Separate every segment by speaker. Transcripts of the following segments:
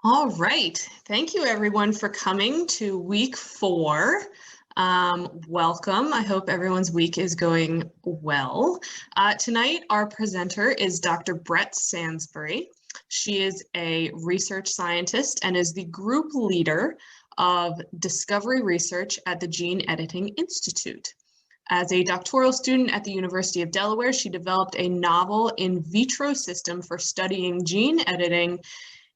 Speaker 1: All right. Thank you, everyone, for coming to week 4. Welcome. I hope everyone's week is going well. Tonight, our presenter is Dr. Brett Sansbury. She is a research scientist and is the group leader of discovery research at the Gene Editing Institute. As a doctoral student at the University of Delaware, she developed a novel in vitro system for studying gene editing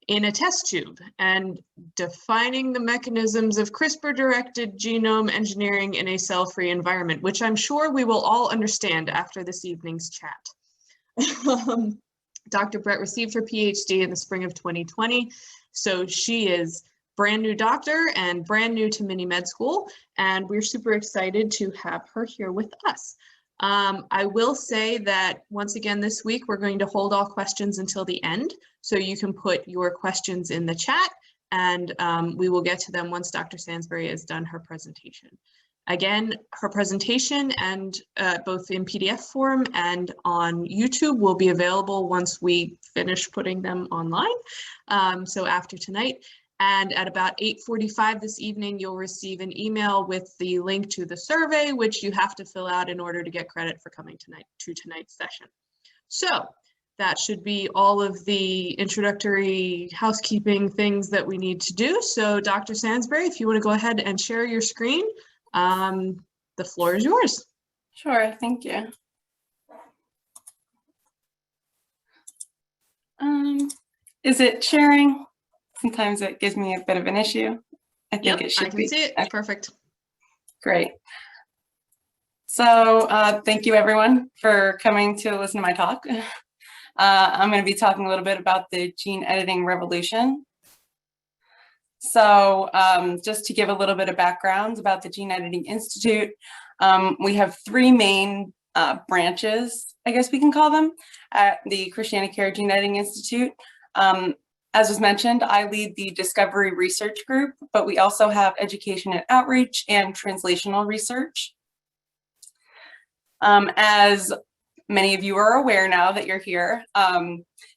Speaker 1: in a test tube and defining the mechanisms of CRISPR-directed genome engineering in a cell-free environment, which I'm sure we will all understand after this evening's chat. Dr. Brett received her Ph.D. in the spring of 2020, so she is brand new doctor and brand new to MiniMed school, and we're super excited to have her here with us. I will say that once again this week we're going to hold all questions until the end, so you can put your questions in the chat and we will get to them once Dr. Sansbury has done her presentation. Again, her presentation and both in PDF form and on YouTube will be available once we finish putting them online, so after tonight. And at about 8:45 this evening, you'll receive an email with the link to the survey, which you have to fill out in order to get credit for coming to tonight's session. So that should be all of the introductory housekeeping things that we need to do. So Dr. Sansbury, if you want to go ahead and share your screen, the floor is yours.
Speaker 2: Sure, thank you. Is it sharing? Sometimes it gives me a bit of an issue. I think it should be.
Speaker 1: I can see it. Okay. Perfect.
Speaker 2: Great. So thank you everyone for coming to listen to my talk. I'm going to be talking a little bit about the gene editing revolution. So just to give a little bit of background about the Gene Editing Institute, we have 3 main branches, I guess we can call them, at the ChristianaCare Gene Editing Institute. As was mentioned, I lead the discovery research group, but we also have education and outreach and translational research. As many of you are aware now that you're here,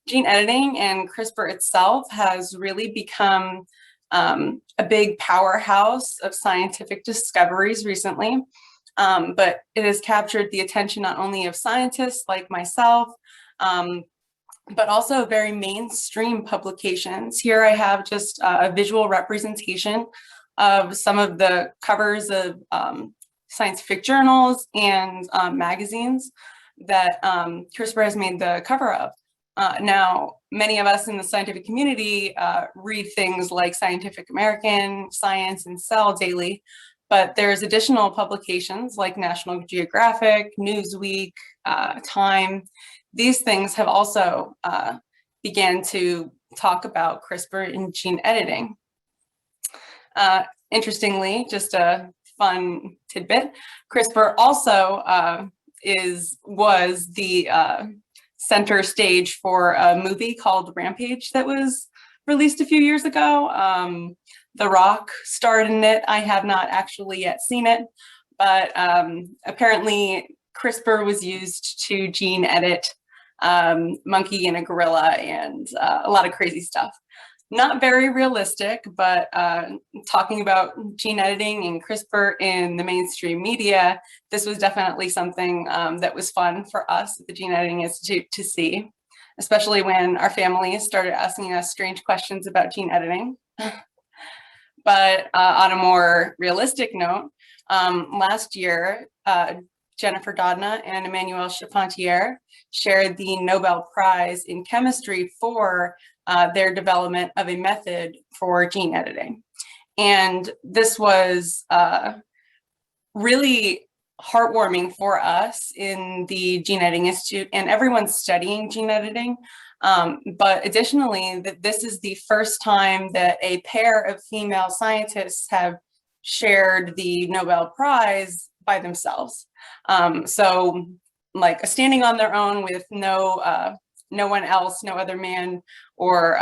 Speaker 2: gene editing and CRISPR itself has really become a big powerhouse of scientific discoveries recently, but it has captured the attention not only of scientists like myself, but also very mainstream publications. Here I have just a visual representation of some of the covers of scientific journals and magazines that CRISPR has made the cover of. Now, many of us in the scientific community read things like Scientific American, Science, and Cell daily, but there's additional publications like National Geographic, Newsweek, Time. These things have also began to talk about CRISPR in gene editing. Interestingly, just a fun tidbit, CRISPR also was the center stage for a movie called Rampage that was released a few years ago. The Rock starred in it. I have not actually yet seen it, but apparently CRISPR was used to gene edit monkey and a gorilla and a lot of crazy stuff. Not very realistic, but talking about gene editing and CRISPR in the mainstream media, this was definitely something that was fun for us at the Gene Editing Institute to see, especially when our families started asking us strange questions about gene editing. But on a more realistic note, last year, Jennifer Doudna and Emmanuel Charpentier shared the Nobel Prize in Chemistry for their development of a method for gene editing. And this was really heartwarming for us in the Gene Editing Institute and everyone studying gene editing. But additionally, that this is the first time that a pair of female scientists have shared the Nobel Prize by themselves. So like standing on their own with no one else, no other man or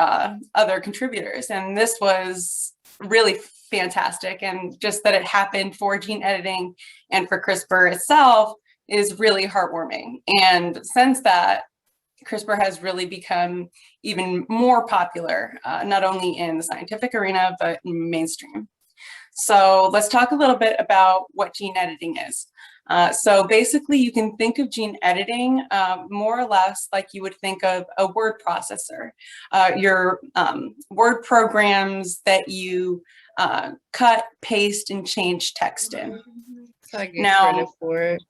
Speaker 2: other contributors. And this was really fantastic. And just that it happened for gene editing and for CRISPR itself is really heartwarming. And since that, CRISPR has really become even more popular, not only in the scientific arena, but mainstream. So let's talk a little bit about what gene editing is. So basically, you can think of gene editing more or less like you would think of a word processor. Your word programs that you cut, paste, and change text in.
Speaker 3: So I get
Speaker 2: Now,
Speaker 3: credit for it.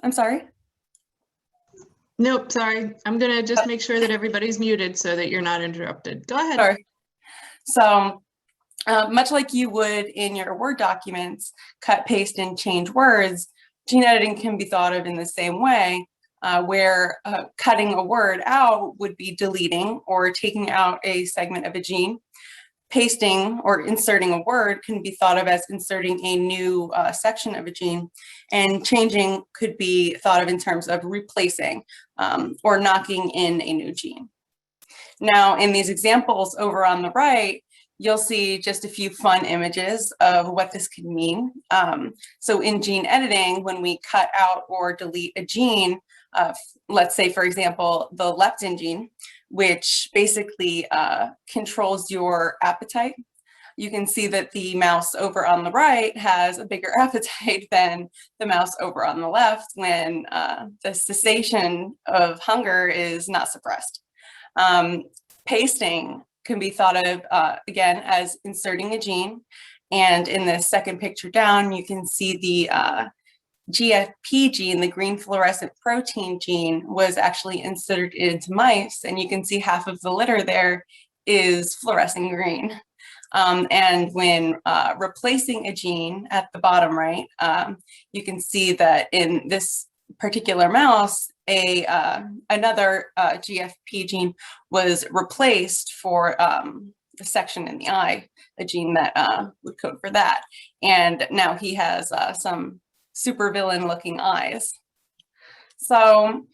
Speaker 2: I'm sorry?
Speaker 1: Nope, sorry. I'm gonna just make sure that everybody's muted so that you're not interrupted. Go ahead.
Speaker 2: Sorry. So much like you would in your Word documents, cut, paste, and change words, gene editing can be thought of in the same way, where cutting a word out would be deleting or taking out a segment of a gene. Pasting or inserting a word can be thought of as inserting a new section of a gene, and changing could be thought of in terms of replacing or knocking in a new gene. Now, in these examples over on the right, you'll see just a few fun images of what this could mean. So in gene editing, when we cut out or delete a gene, let's say, for example, the leptin gene, which basically controls your appetite. You can see that the mouse over on the right has a bigger appetite than the mouse over on the left when the cessation of hunger is not suppressed. Pasting can be thought of, again, as inserting a gene. And in the second picture down, you can see the GFP gene, the green fluorescent protein gene, was actually inserted into mice. And you can see half of the litter there is fluorescing green. And when replacing a gene at the bottom right, you can see that in this particular mouse, another GFP gene was replaced for a section in the eye, a gene that would code for that. And now he has some supervillain looking eyes. So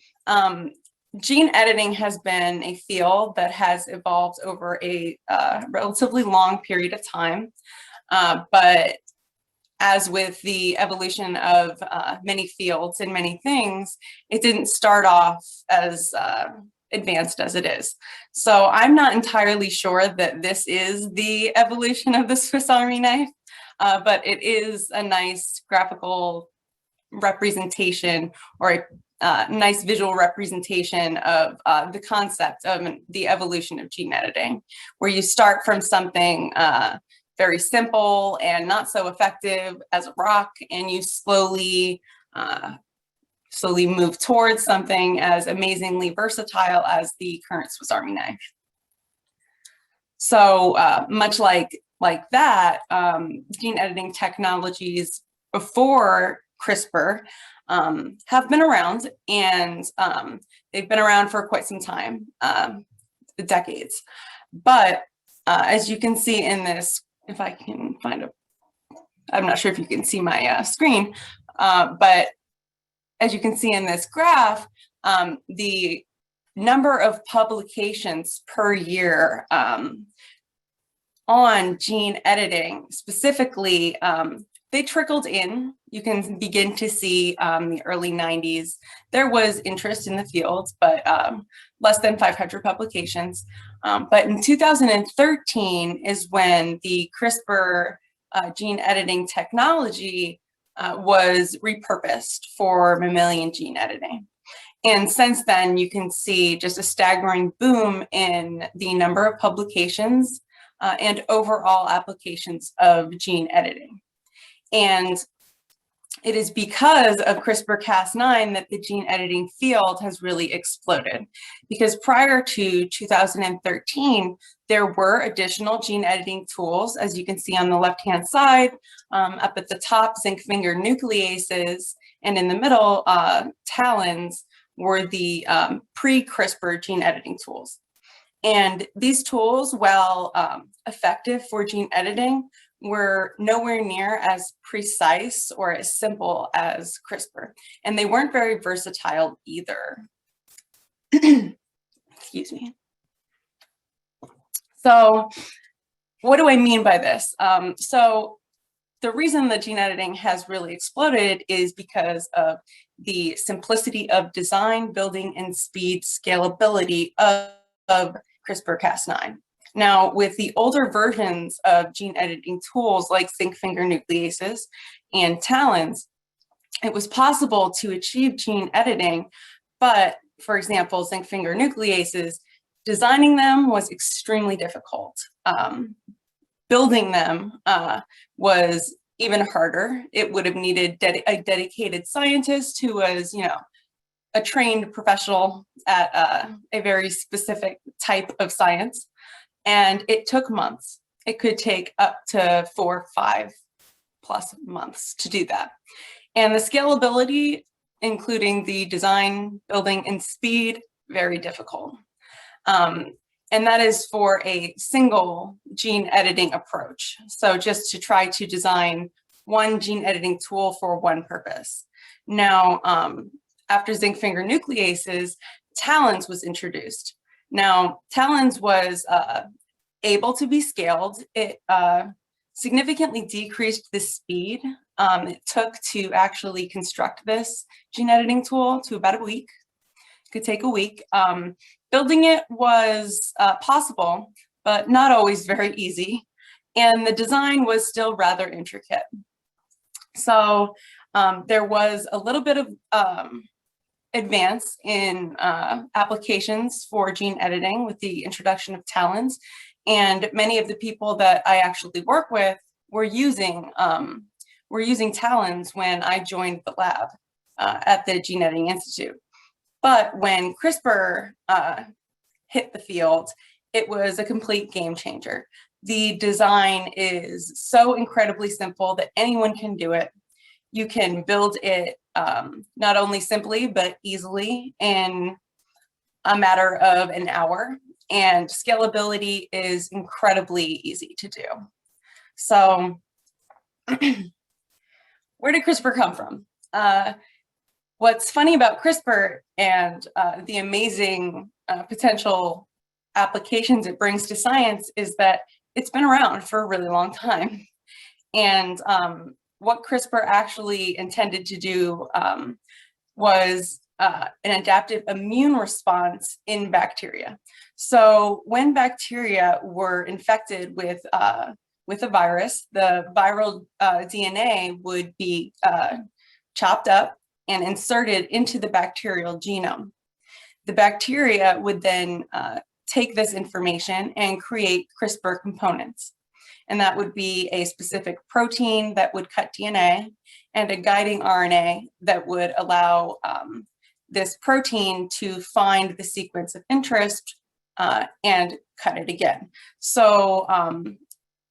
Speaker 2: gene editing has been a field that has evolved over a relatively long period of time, but as with the evolution of many fields and many things, it didn't start off as advanced as it is. So I'm not entirely sure that this is the evolution of the Swiss Army knife, but it is a nice graphical representation, or a nice visual representation of the concept of the evolution of gene editing, where you start from something very simple and not so effective as a rock, and you slowly move towards something as amazingly versatile as the current Swiss Army knife. So much like that, gene editing technologies before CRISPR have been around, and they've been around for quite some time, decades. But as you can see in this, if I can find I'm not sure if you can see my screen, but as you can see in this graph, the number of publications per year on gene editing specifically, they trickled in. You can begin to see the early 90s. There was interest in the field, but less than 500 publications. But in 2013 is when the CRISPR gene editing technology was repurposed for mammalian gene editing. And since then, you can see just a staggering boom in the number of publications and overall applications of gene editing. And it is because of CRISPR-Cas9 that the gene editing field has really exploded. Because prior to 2013, there were additional gene editing tools, as you can see on the left-hand side, up at the top, zinc finger nucleases, and in the middle, TALENs were the pre-CRISPR gene editing tools. And these tools, while effective for gene editing, were nowhere near as precise or as simple as CRISPR. And they weren't very versatile either. Excuse me. So what do I mean by this? So the reason that gene editing has really exploded is because of the simplicity of design, building, and speed scalability of CRISPR-Cas9. Now, with the older versions of gene editing tools like zinc finger nucleases and TALENs, it was possible to achieve gene editing, but for example, zinc finger nucleases, designing them was extremely difficult. Building them was even harder. It would have needed a dedicated scientist who was, a trained professional at a very specific type of science. And it took months. It could take up to 4, 5+ months to do that. And the scalability, including the design, building, and speed, very difficult. And that is for a single gene editing approach. So just to try to design one gene editing tool for one purpose. Now, after zinc finger nucleases, TALENs was introduced. Now, TALENs was able to be scaled. It significantly decreased the speed it took to actually construct this gene editing tool to about a week. It could take a week. Building it was possible, but not always very easy. And the design was still rather intricate. So there was a little bit of advance in applications for gene editing with the introduction of TALENs. And many of the people that I actually work with were using TALENs when I joined the lab at the Gene Editing Institute. But when CRISPR hit the field, it was a complete game changer. The design is so incredibly simple that anyone can do it. You can build it not only simply, but easily in a matter of an hour. And scalability is incredibly easy to do. So where did CRISPR come from? What's funny about CRISPR and the amazing potential applications it brings to science is that it's been around for a really long time. And what CRISPR actually intended to do was an adaptive immune response in bacteria. So when bacteria were infected with a virus, the viral DNA would be chopped up and inserted into the bacterial genome. The bacteria would then take this information and create CRISPR components. And that would be a specific protein that would cut DNA and a guiding RNA that would allow this protein to find the sequence of interest and cut it again. So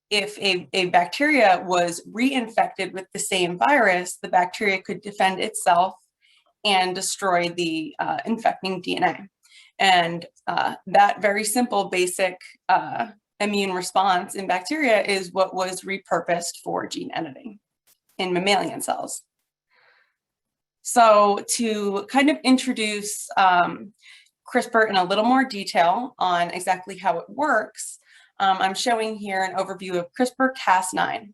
Speaker 2: if a bacteria was reinfected with the same virus, the bacteria could defend itself and destroy the infecting DNA. And that very simple, basic immune response in bacteria is what was repurposed for gene editing in mammalian cells. So to kind of introduce CRISPR in a little more detail on exactly how it works, I'm showing here an overview of CRISPR-Cas9.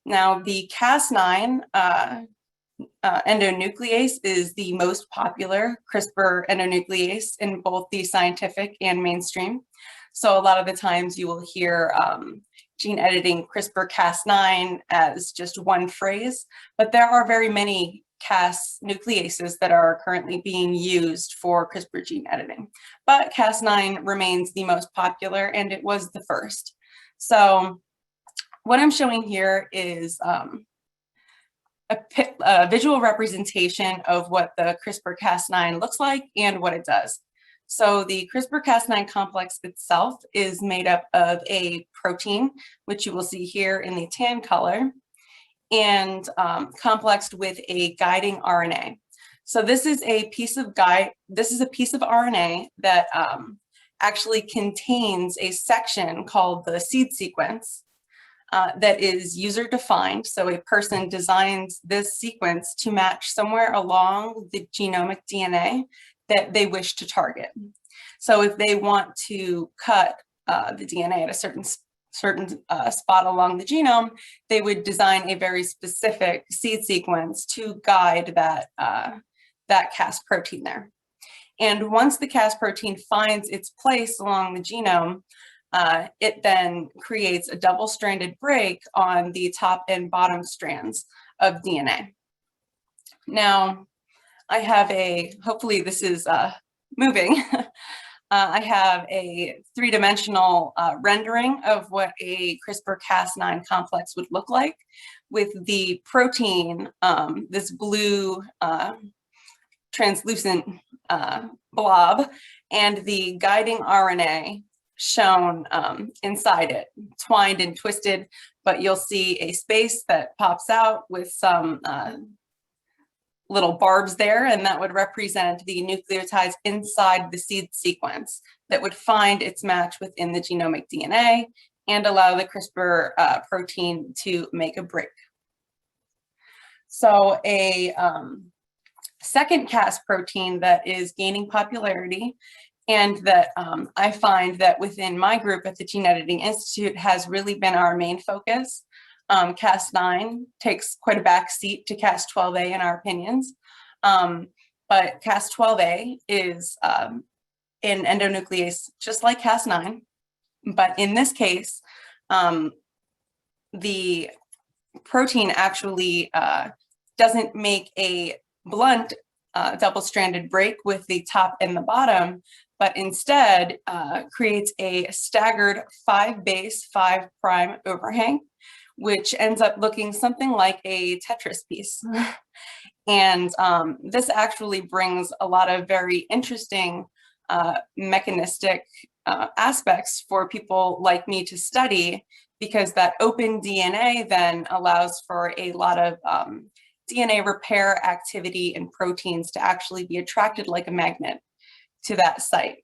Speaker 2: Now, the Cas9 endonuclease is the most popular CRISPR endonuclease in both the scientific and mainstream. So a lot of the times you will hear gene editing CRISPR-Cas9 as just one phrase, but there are very many Cas nucleases that are currently being used for CRISPR gene editing. But Cas9 remains the most popular, and it was the first. So what I'm showing here is a visual representation of what the CRISPR-Cas9 looks like and what it does. So the CRISPR-Cas9 complex itself is made up of a protein, which you will see here in the tan color, and complexed with a guiding RNA. So this is a piece of RNA that actually contains a section called the seed sequence that is user defined. So a person designs this sequence to match somewhere along the genomic DNA that they wish to target. So if they want to cut the DNA at a certain certain spot along the genome, they would design a very specific seed sequence to guide that, that Cas protein there. And once the Cas protein finds its place along the genome, it then creates a double-stranded break on the top and bottom strands of DNA. Now, I have hopefully this is moving. I have a three-dimensional rendering of what a CRISPR-Cas9 complex would look like, with the protein, this blue translucent blob, and the guiding RNA shown inside it, twined and twisted, but you'll see a space that pops out with some little barbs there, and that would represent the nucleotides inside the seed sequence that would find its match within the genomic DNA and allow the CRISPR protein to make a break. So a second Cas protein that is gaining popularity, and that I find that within my group at the Gene Editing Institute has really been our main focus. Cas9 takes quite a back seat to Cas12a in our opinions, but Cas12a is an endonuclease just like Cas9, but in this case, the protein actually doesn't make a blunt double-stranded break with the top and the bottom, but instead creates a staggered 5-base 5' overhang, which ends up looking something like a Tetris piece. And this actually brings a lot of very interesting mechanistic aspects for people like me to study, because that open DNA then allows for a lot of DNA repair activity in proteins to actually be attracted like a magnet to that site.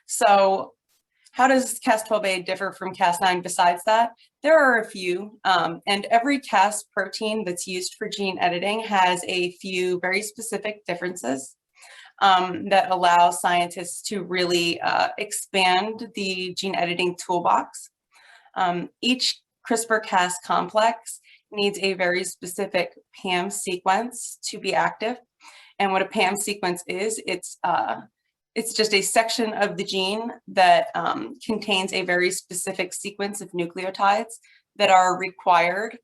Speaker 2: So how does Cas12a differ from Cas9 besides that? There are a few, and every Cas protein that's used for gene editing has a few very specific differences that allow scientists to really expand the gene editing toolbox. Each CRISPR-Cas complex needs a very specific PAM sequence to be active. And what a PAM sequence is, it's just a section of the gene that contains a very specific sequence of nucleotides that are required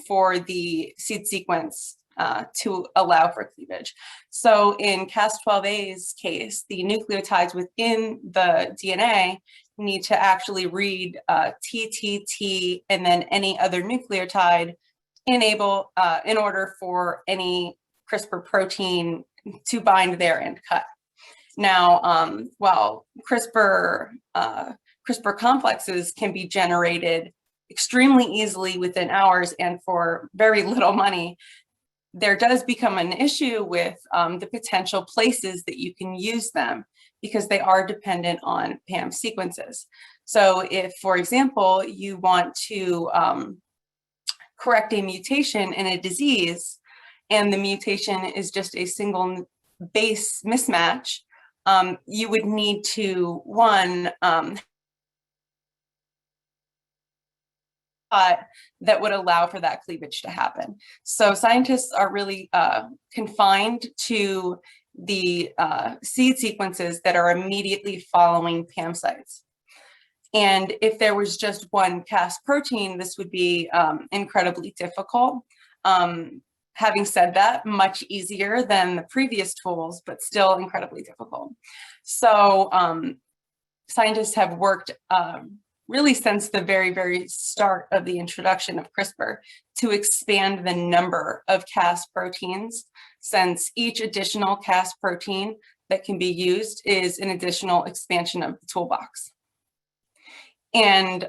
Speaker 2: for the seed sequence to allow for cleavage. So in Cas12a's case, the nucleotides within the DNA need to actually read TTT and then any other nucleotide in order for any CRISPR protein to bind there and cut. Now, while CRISPR complexes can be generated extremely easily within hours and for very little money, there does become an issue with the potential places that you can use them, because they are dependent on PAM sequences. So if, for example, you want to correct a mutation in a disease, and the mutation is just a single base mismatch, you would need to, one, that would allow for that cleavage to happen. So scientists are really confined to the seed sequences that are immediately following PAM sites. And if there was just one Cas protein, this would be incredibly difficult. Having said that, much easier than the previous tools, but still incredibly difficult. So scientists have worked really since the very, very start of the introduction of CRISPR to expand the number of Cas proteins, since each additional Cas protein that can be used is an additional expansion of the toolbox. And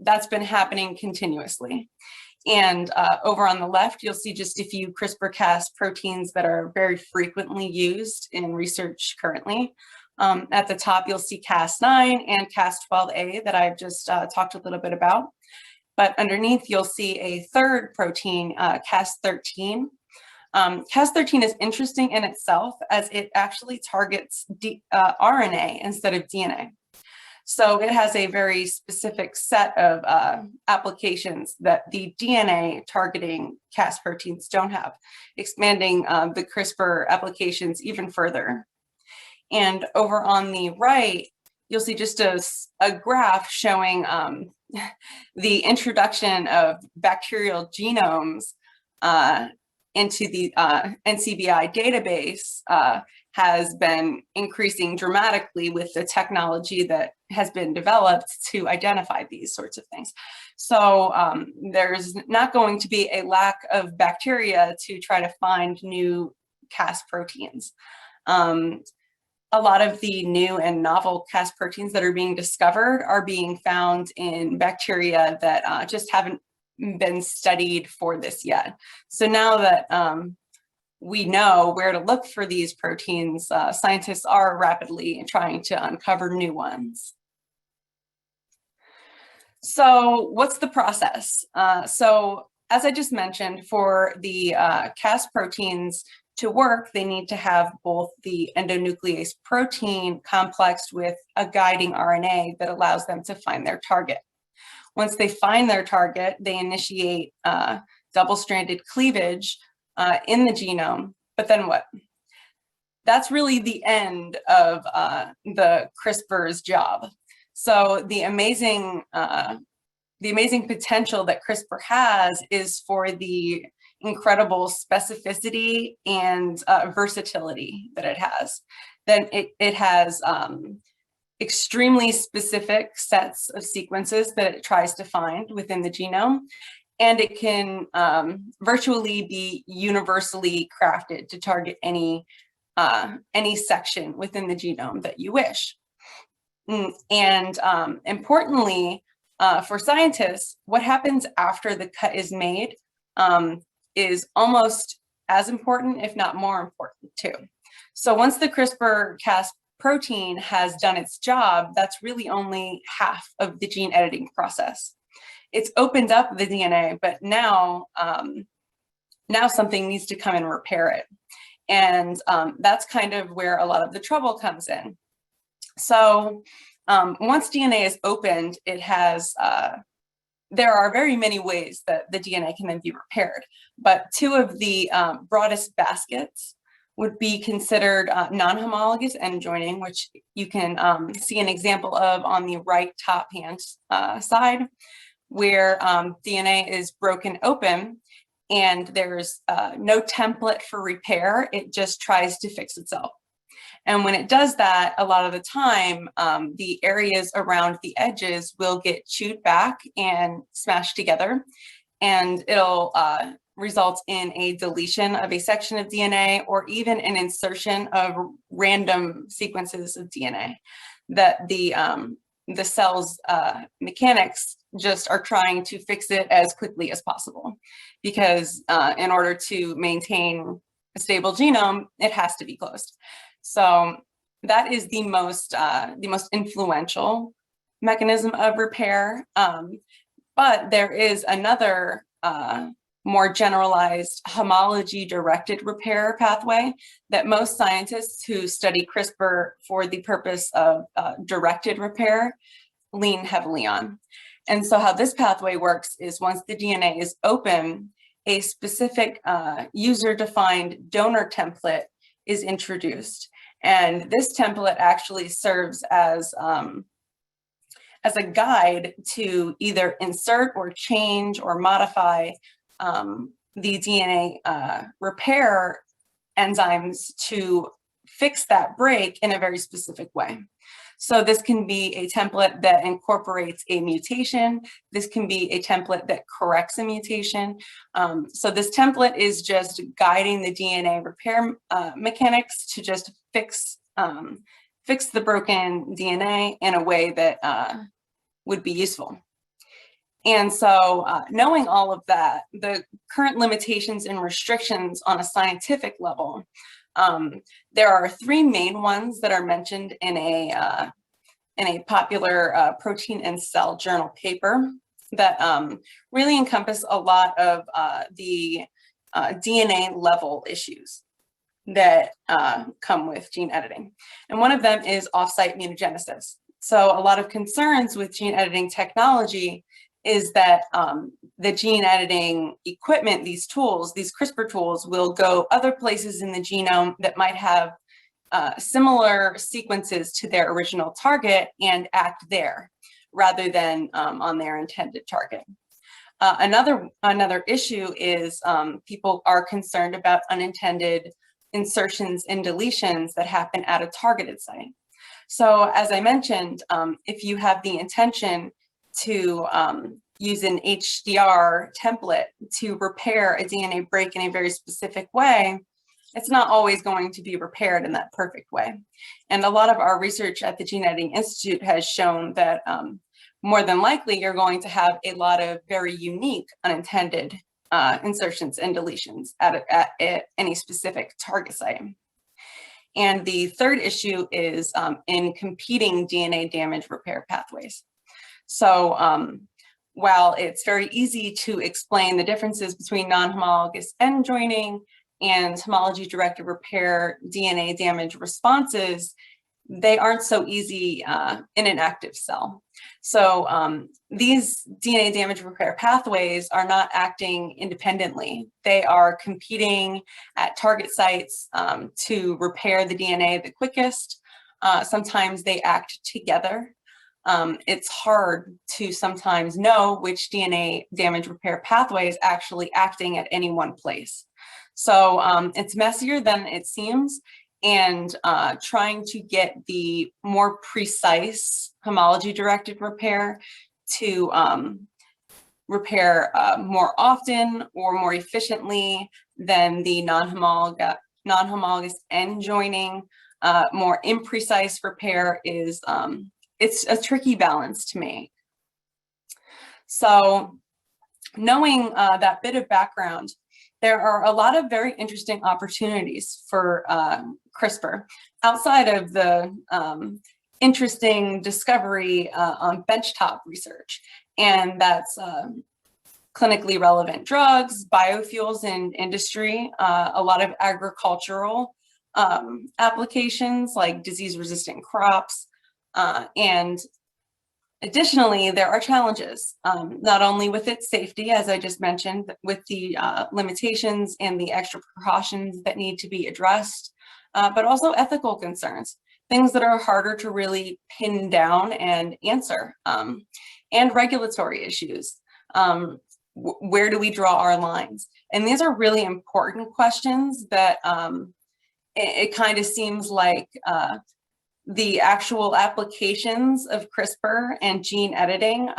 Speaker 2: that's been happening continuously. And over on the left, you'll see just a few CRISPR-Cas proteins that are very frequently used in research currently. At the top, you'll see Cas9 and Cas12a that I've just talked a little bit about. But underneath, you'll see a third protein, Cas13. Cas13 is interesting in itself, as it actually targets RNA instead of DNA. So it has a very specific set of applications that the DNA targeting Cas proteins don't have, expanding the CRISPR applications even further. And over on the right, you'll see just a graph showing the introduction of bacterial genomes into the NCBI database has been increasing dramatically with the technology that has been developed to identify these sorts of things. So there's not going to be a lack of bacteria to try to find new Cas proteins. A lot of the new and novel Cas proteins that are being discovered are being found in bacteria that just haven't been studied for this yet. So now that we know where to look for these proteins, scientists are rapidly trying to uncover new ones. So what's the process? So as I just mentioned, for the Cas proteins to work, they need to have both the endonuclease protein complexed with a guiding RNA that allows them to find their target. Once they find their target, they initiate double-stranded cleavage in the genome. But then what? That's really the end of the CRISPR's job. So the amazing potential that CRISPR has is for the incredible specificity and versatility that it has. Then it has extremely specific sets of sequences that it tries to find within the genome, and it can virtually be universally crafted to target any section within the genome that you wish. And importantly, for scientists, what happens after the cut is made is almost as important, if not more important too. So once the CRISPR-Cas protein has done its job, that's really only half of the gene editing process. It's opened up the DNA, but now something needs to come and repair it. And that's kind of where a lot of the trouble comes in. So once DNA is opened, it has, there are very many ways that the DNA can then be repaired, but two of the broadest baskets would be considered non-homologous end joining, which you can see an example of on the right top hand side, where DNA is broken open and there's no template for repair. It just tries to fix itself. And when it does that, a lot of the time, the areas around the edges will get chewed back and smashed together, and it'll result in a deletion of a section of DNA or even an insertion of random sequences of DNA that the cell's mechanics just are trying to fix it as quickly as possible, because in order to maintain a stable genome, it has to be closed. So that is the most influential mechanism of repair. But there is another more generalized homology-directed repair pathway that most scientists who study CRISPR for the purpose of directed repair lean heavily on. And so how this pathway works is once the DNA is open, a specific user-defined donor template is introduced. And this template actually serves as a guide to either insert or change or modify the DNA repair enzymes to fix that break in a very specific way. So this can be a template that incorporates a mutation. This can be a template that corrects a mutation. So this template is just guiding the DNA repair mechanics to just fix the broken DNA in a way that would be useful. And so knowing all of that, the current limitations and restrictions on a scientific level, there are three main ones that are mentioned in a popular Protein and Cell Journal paper that really encompass a lot of the DNA level issues that come with gene editing. And one of them is off-site mutagenesis. So a lot of concerns with gene editing technology is that the gene editing equipment, these tools, these CRISPR tools, will go other places in the genome that might have similar sequences to their original target and act there rather than on their intended target. Another issue is people are concerned about unintended insertions and deletions that happen at a targeted site. So as I mentioned, if you have the intention to use an HDR template to repair a DNA break in a very specific way, it's not always going to be repaired in that perfect way. And a lot of our research at the Gene Editing Institute has shown that more than likely you're going to have a lot of very unique unintended insertions and deletions at any specific target site. And the third issue is in competing DNA damage repair pathways. So while it's very easy to explain the differences between non-homologous end joining and homology-directed repair DNA damage responses, they aren't so easy in an active cell. So these DNA damage repair pathways are not acting independently. They are competing at target sites to repair the DNA the quickest. Sometimes they act together. It's hard to sometimes know which DNA damage repair pathway is actually acting at any one place. So it's messier than it seems, and trying to get the more precise homology-directed repair to repair more often or more efficiently than the non-homologous end joining, more imprecise repair is, it's a tricky balance to make. So knowing that bit of background, there are a lot of very interesting opportunities for CRISPR outside of the interesting discovery on benchtop research. And that's clinically relevant drugs, biofuels in industry, a lot of agricultural applications like disease-resistant crops. And additionally, there are challenges, not only with its safety, as I just mentioned, with the limitations and the extra precautions that need to be addressed, but also ethical concerns, things that are harder to really pin down and answer, and regulatory issues. Where do we draw our lines? And these are really important questions that it kind of seems like the actual applications of CRISPR and gene editing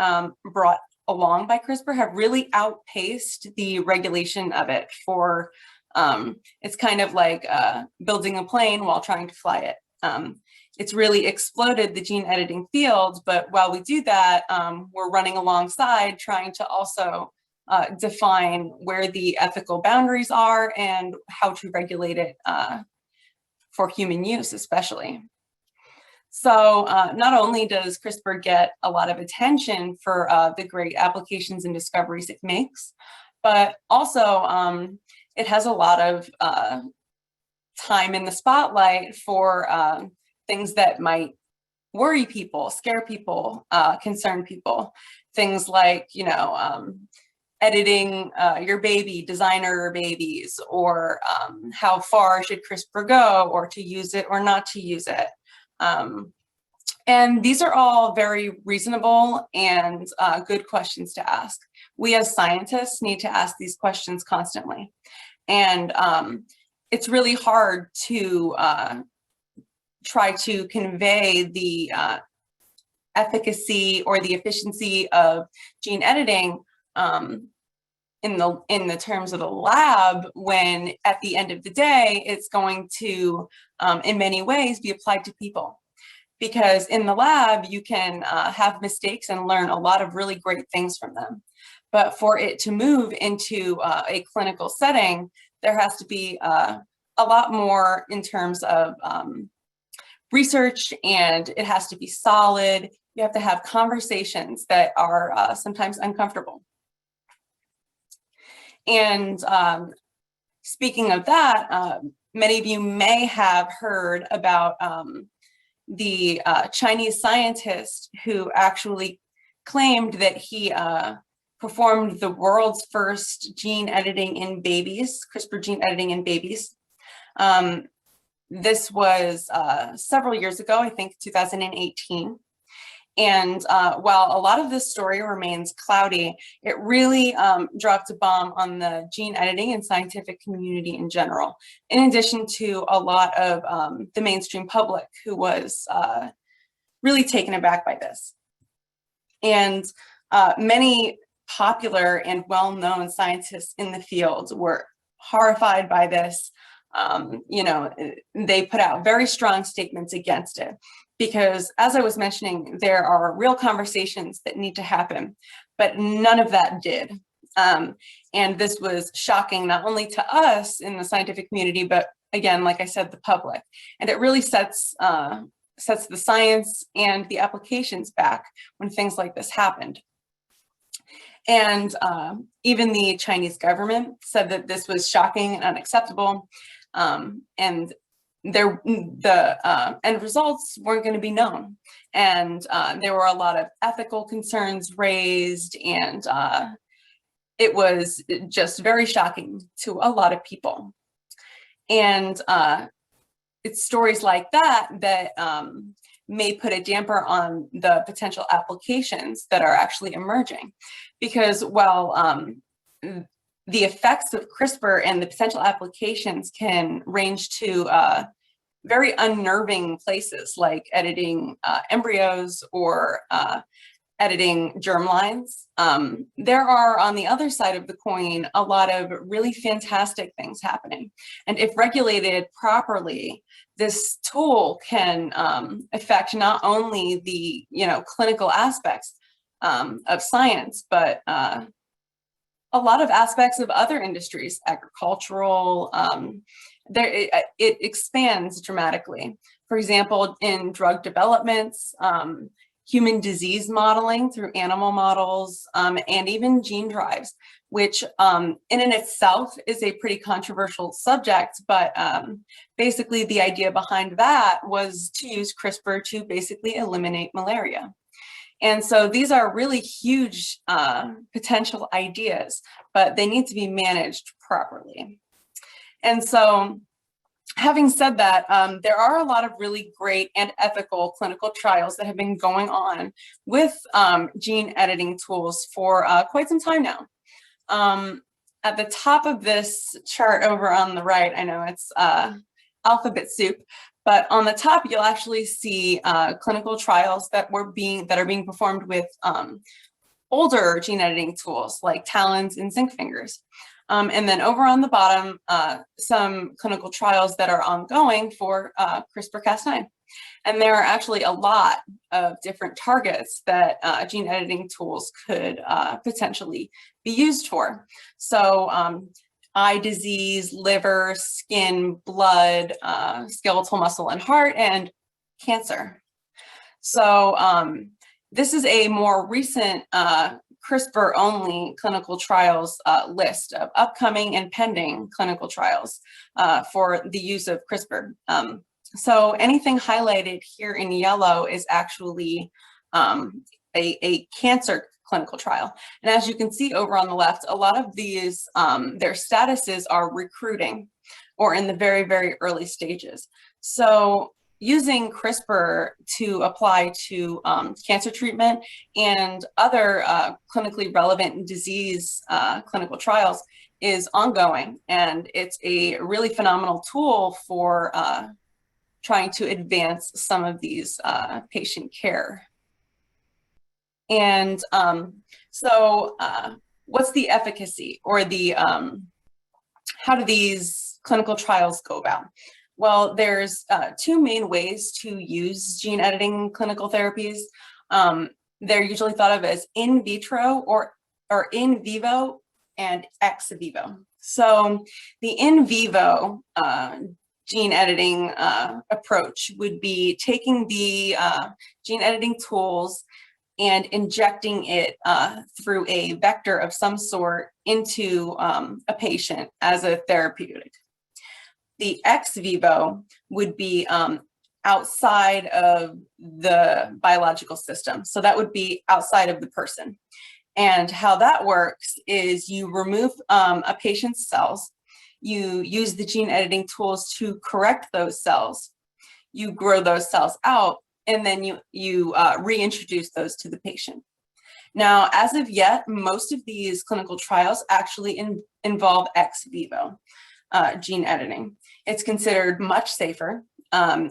Speaker 2: brought along by CRISPR have really outpaced the regulation of it for, it's kind of like building a plane while trying to fly it. It's really exploded the gene editing field, but while we do that, we're running alongside trying to also define where the ethical boundaries are and how to regulate it for human use especially. So not only does CRISPR get a lot of attention for the great applications and discoveries it makes, but also it has a lot of time in the spotlight for things that might worry people, scare people, concern people. Things like, you know, editing your baby, designer babies, or how far should CRISPR go, or to use it or not to use it. And these are all very reasonable and good questions to ask. We as scientists need to ask these questions constantly. And it's really hard to try to convey the efficacy or the efficiency of gene editing in the terms of the lab, when at the end of the day, it's going to, in many ways, be applied to people. Because in the lab, you can have mistakes and learn a lot of really great things from them. But for it to move into a clinical setting, there has to be a lot more in terms of research, and it has to be solid. You have to have conversations that are sometimes uncomfortable. And speaking of that, many of you may have heard about the Chinese scientist who actually claimed that he performed the world's first gene editing in babies, CRISPR gene editing in babies. This was several years ago, I think 2018. And while a lot of this story remains cloudy, it really dropped a bomb on the gene editing and scientific community in general, in addition to a lot of the mainstream public who was really taken aback by this. And many popular and well-known scientists in the field were horrified by this. You know, they put out very strong statements against it because, as I was mentioning, there are real conversations that need to happen, but none of that did. And this was shocking not only to us in the scientific community, but again, like I said, the public. And it really sets the science and the applications back when things like this happened. And even the Chinese government said that this was shocking and unacceptable. And the end results weren't going to be known. And there were a lot of ethical concerns raised, and it was just very shocking to a lot of people. And it's stories like that that may put a damper on the potential applications that are actually emerging. Because while the effects of CRISPR and the potential applications can range to very unnerving places like editing embryos or editing germlines, there are, on the other side of the coin, a lot of really fantastic things happening. And if regulated properly, this tool can affect not only the clinical aspects of science, but a lot of aspects of other industries, agricultural. It expands dramatically. For example, in drug developments, human disease modeling through animal models, and even gene drives, which in and itself is a pretty controversial subject, but basically the idea behind that was to use CRISPR to basically eliminate malaria. And so these are really huge potential ideas, but they need to be managed properly. And so, having said that, there are a lot of really great and ethical clinical trials that have been going on with gene editing tools for quite some time now. At the top of this chart over on the right, I know it's alphabet soup, but on the top you'll actually see clinical trials that are being performed with older gene editing tools like TALENs and zinc fingers. And then over on the bottom, some clinical trials that are ongoing for CRISPR-Cas9. And there are actually a lot of different targets that gene editing tools could potentially be used for. So eye disease, liver, skin, blood, skeletal muscle and heart, and cancer. So this is a more recent CRISPR-only clinical trials list of upcoming and pending clinical trials for the use of CRISPR. So anything highlighted here in yellow is actually a cancer clinical trial. And as you can see over on the left, a lot of these, their statuses are recruiting or in the very, very early stages. So using CRISPR to apply to cancer treatment and other clinically relevant disease clinical trials is ongoing, and it's a really phenomenal tool for trying to advance some of these patient care. And so what's the efficacy, or the how do these clinical trials go about? Well, there's two main ways to use gene editing clinical therapies. They're usually thought of as in vitro or in vivo and ex vivo. So the in vivo gene editing approach would be taking the gene editing tools and injecting it through a vector of some sort into a patient as a therapeutic. The ex vivo would be outside of the biological system. So that would be outside of the person. And how that works is you remove a patient's cells, you use the gene editing tools to correct those cells, you grow those cells out, and then you reintroduce those to the patient. Now, as of yet, most of these clinical trials actually involve ex vivo gene editing. It's considered much safer.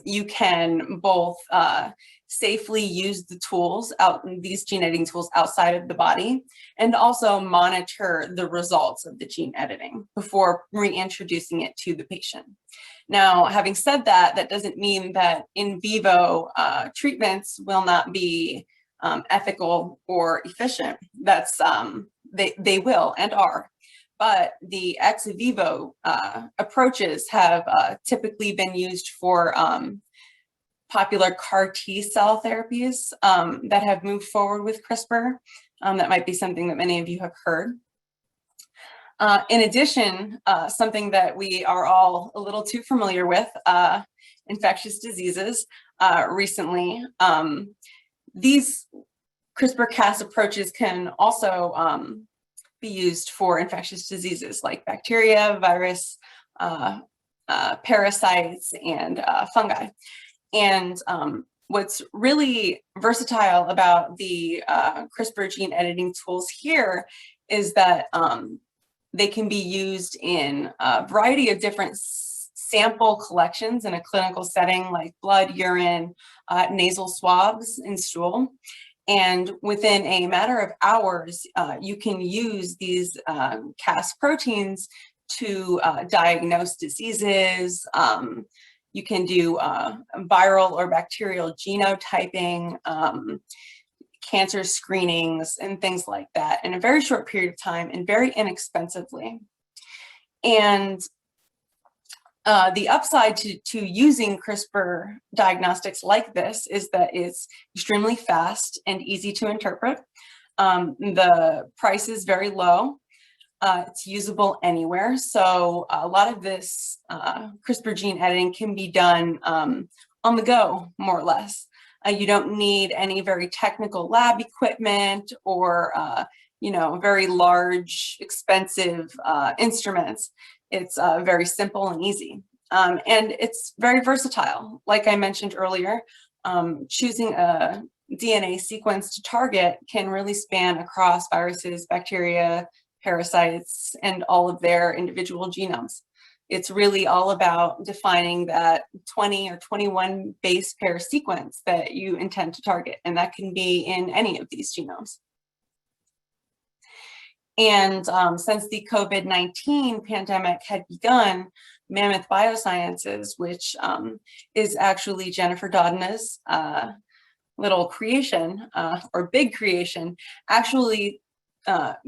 Speaker 2: You can both safely use the tools, these gene editing tools outside of the body, and also monitor the results of the gene editing before reintroducing it to the patient. Now, having said that, that doesn't mean that in vivo treatments will not be ethical or efficient. That's they will and are. But the ex vivo approaches have typically been used for popular CAR T cell therapies that have moved forward with CRISPR. That might be something that many of you have heard. In addition, something that we are all a little too familiar with, infectious diseases recently. These CRISPR-Cas approaches can also be used for infectious diseases like bacteria, virus, parasites, and fungi. And what's really versatile about the CRISPR gene editing tools here is that they can be used in a variety of different sample collections in a clinical setting like blood, urine, nasal swabs, and stool. And within a matter of hours, you can use these Cas proteins to diagnose diseases. You can do viral or bacterial genotyping, cancer screenings, and things like that in a very short period of time and very inexpensively. And the upside to using CRISPR diagnostics like this is that it's extremely fast and easy to interpret. The price is very low. It's usable anywhere. So a lot of this CRISPR gene editing can be done on the go, more or less. You don't need any very technical lab equipment or very large, expensive instruments. It's very simple and easy. And it's very versatile. Like I mentioned earlier, choosing a DNA sequence to target can really span across viruses, bacteria, parasites, and all of their individual genomes. It's really all about defining that 20 or 21 base pair sequence that you intend to target, and that can be in any of these genomes. And since the COVID-19 pandemic had begun, Mammoth Biosciences, which is actually Jennifer Doudna's little creation or big creation, actually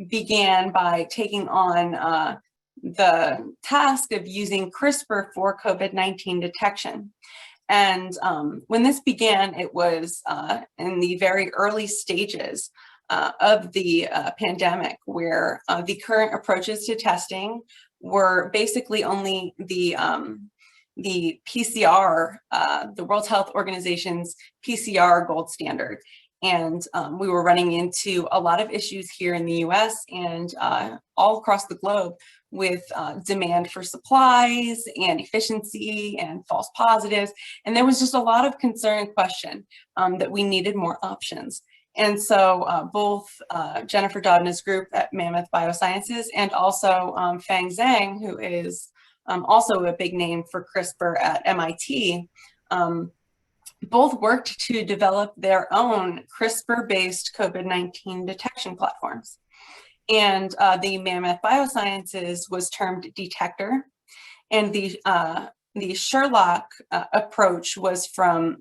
Speaker 2: began by taking on the task of using CRISPR for COVID-19 detection. And when this began, it was in the very early stages of the pandemic, where the current approaches to testing were basically only the PCR, the World Health Organization's PCR gold standard. And we were running into a lot of issues here in the US and all across the globe with demand for supplies and efficiency and false positives. And there was just a lot of concern and question that we needed more options. And so both Jennifer Doudna's group at Mammoth Biosciences and also Feng Zhang, who is also a big name for CRISPR at MIT, both worked to develop their own CRISPR-based COVID-19 detection platforms. And the Mammoth Biosciences was termed Detector, and the Sherlock approach was from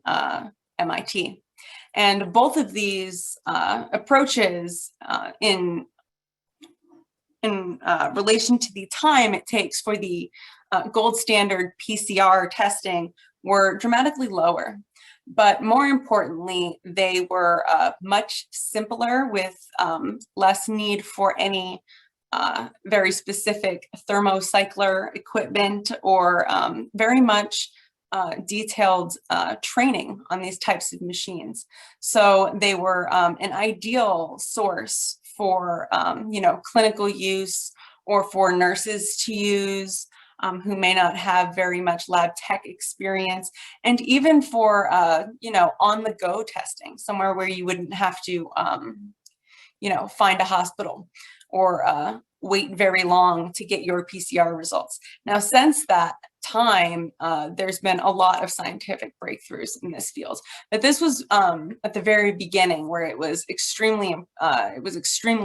Speaker 2: MIT. And both of these approaches in relation to the time it takes for the gold standard PCR testing were dramatically lower. But more importantly, they were much simpler with less need for any very specific thermocycler equipment or very much detailed training on these types of machines. So they were an ideal source for, clinical use or for nurses to use who may not have very much lab tech experience, and even for, on-the-go testing, somewhere where you wouldn't have to, find a hospital or wait very long to get your PCR results. Now, since that time, there's been a lot of scientific breakthroughs in this field, but this was at the very beginning where it was extremely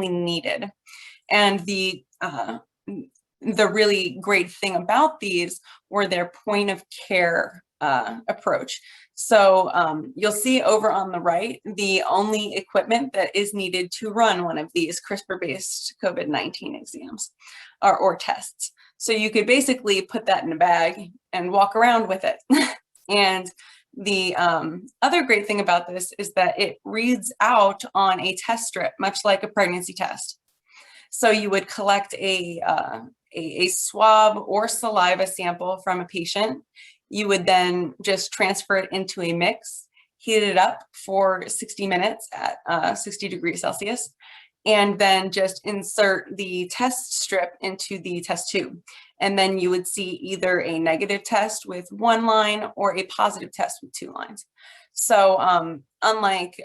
Speaker 2: needed. And the really great thing about these were their point of care approach. So you'll see over on the right, the only equipment that is needed to run one of these CRISPR-based COVID-19 exams or tests. So you could basically put that in a bag and walk around with it. And the other great thing about this is that it reads out on a test strip, much like a pregnancy test. So you would collect a swab or saliva sample from a patient. You would then just transfer it into a mix, heat it up for 60 minutes at 60 degrees Celsius, and then just insert the test strip into the test tube. And then you would see either a negative test with 1 line or a positive test with 2 lines. So unlike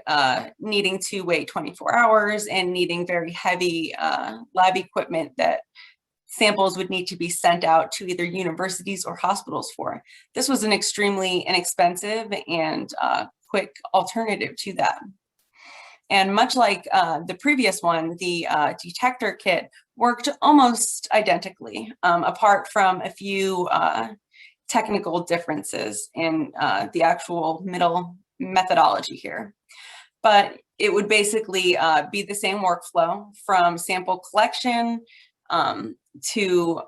Speaker 2: needing to wait 24 hours and needing very heavy lab equipment that samples would need to be sent out to either universities or hospitals for, this was an extremely inexpensive and quick alternative to that. And much like the previous one, the detector kit worked almost identically, apart from a few technical differences in the actual middle methodology here. But it would basically be the same workflow from sample collection to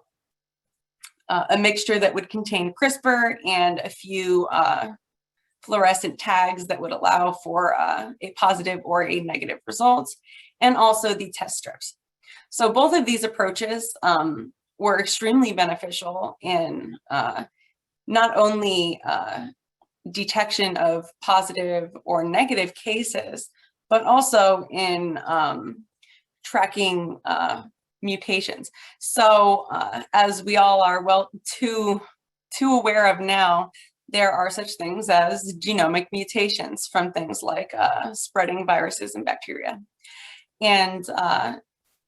Speaker 2: a mixture that would contain CRISPR and a few fluorescent tags that would allow for a positive or a negative result, and also the test strips. So both of these approaches were extremely beneficial in not only detection of positive or negative cases, but also in tracking mutations. So as we all are well too aware of now, there are such things as genomic mutations from things like spreading viruses and bacteria. And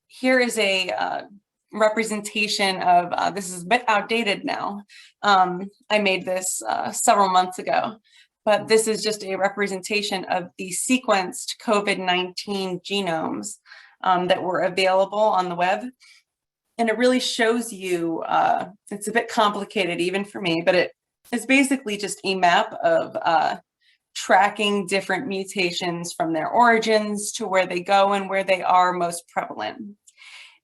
Speaker 2: here is a representation of, this is a bit outdated now. I made this several months ago, but this is just a representation of the sequenced COVID-19 genomes that were available on the web. And it really shows you, it's a bit complicated even for me, but it is basically just a map of tracking different mutations from their origins to where they go and where they are most prevalent.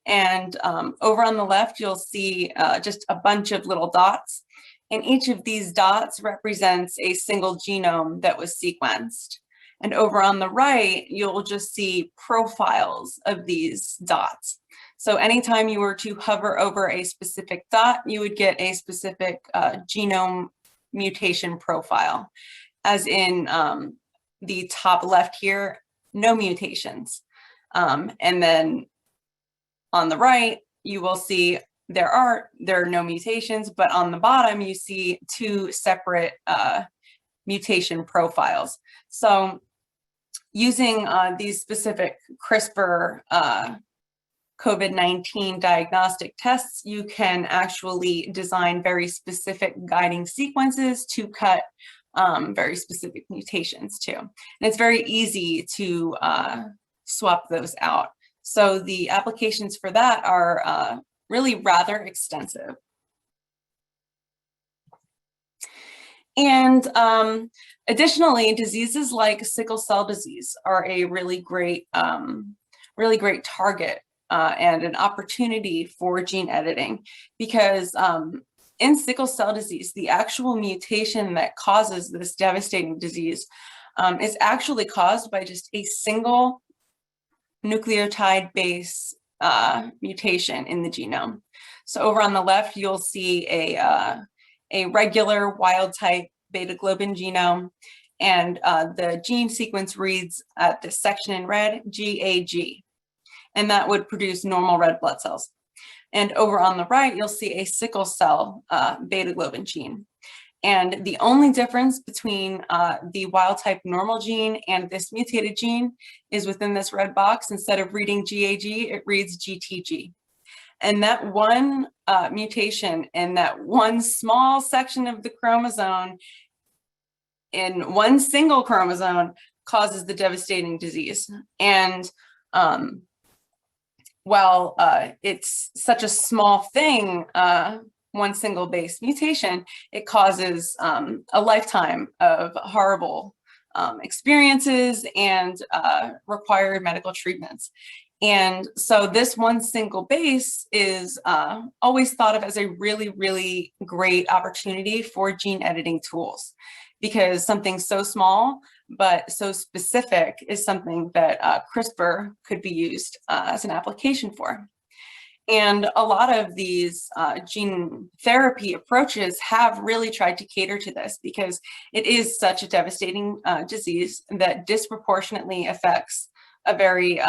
Speaker 2: And over on the left, you'll see just a bunch of little dots. And each of these dots represents a single genome that was sequenced. And over on the right, you'll just see profiles of these dots. So anytime you were to hover over a specific dot, you would get a specific genome mutation profile. As in the top left here, no mutations. And then on the right, you will see there are no mutations, but on the bottom, you see 2 separate mutation profiles. So using these specific CRISPR COVID-19 diagnostic tests, you can actually design very specific guiding sequences to cut very specific mutations too. And it's very easy to swap those out. So the applications for that are really rather extensive. And additionally, diseases like sickle cell disease are a really great target and an opportunity for gene editing, because in sickle cell disease, the actual mutation that causes this devastating disease is actually caused by just a single nucleotide base mutation in the genome. So over on the left, you'll see a a regular wild type beta globin genome, and the gene sequence reads at this section in red, GAG, and that would produce normal red blood cells. And over on the right, you'll see a sickle cell beta globin gene. And the only difference between the wild type normal gene and this mutated gene is within this red box. Instead of reading GAG, it reads GTG. And that one mutation in that one small section of the chromosome, in one single chromosome, causes the devastating disease. And while it's such a small thing, one single base mutation, it causes a lifetime of horrible experiences and required medical treatments. And so this one single base is always thought of as a really, really great opportunity for gene editing tools, because something so small but so specific is something that CRISPR could be used as an application for. And a lot of these gene therapy approaches have really tried to cater to this, because it is such a devastating disease that disproportionately affects a very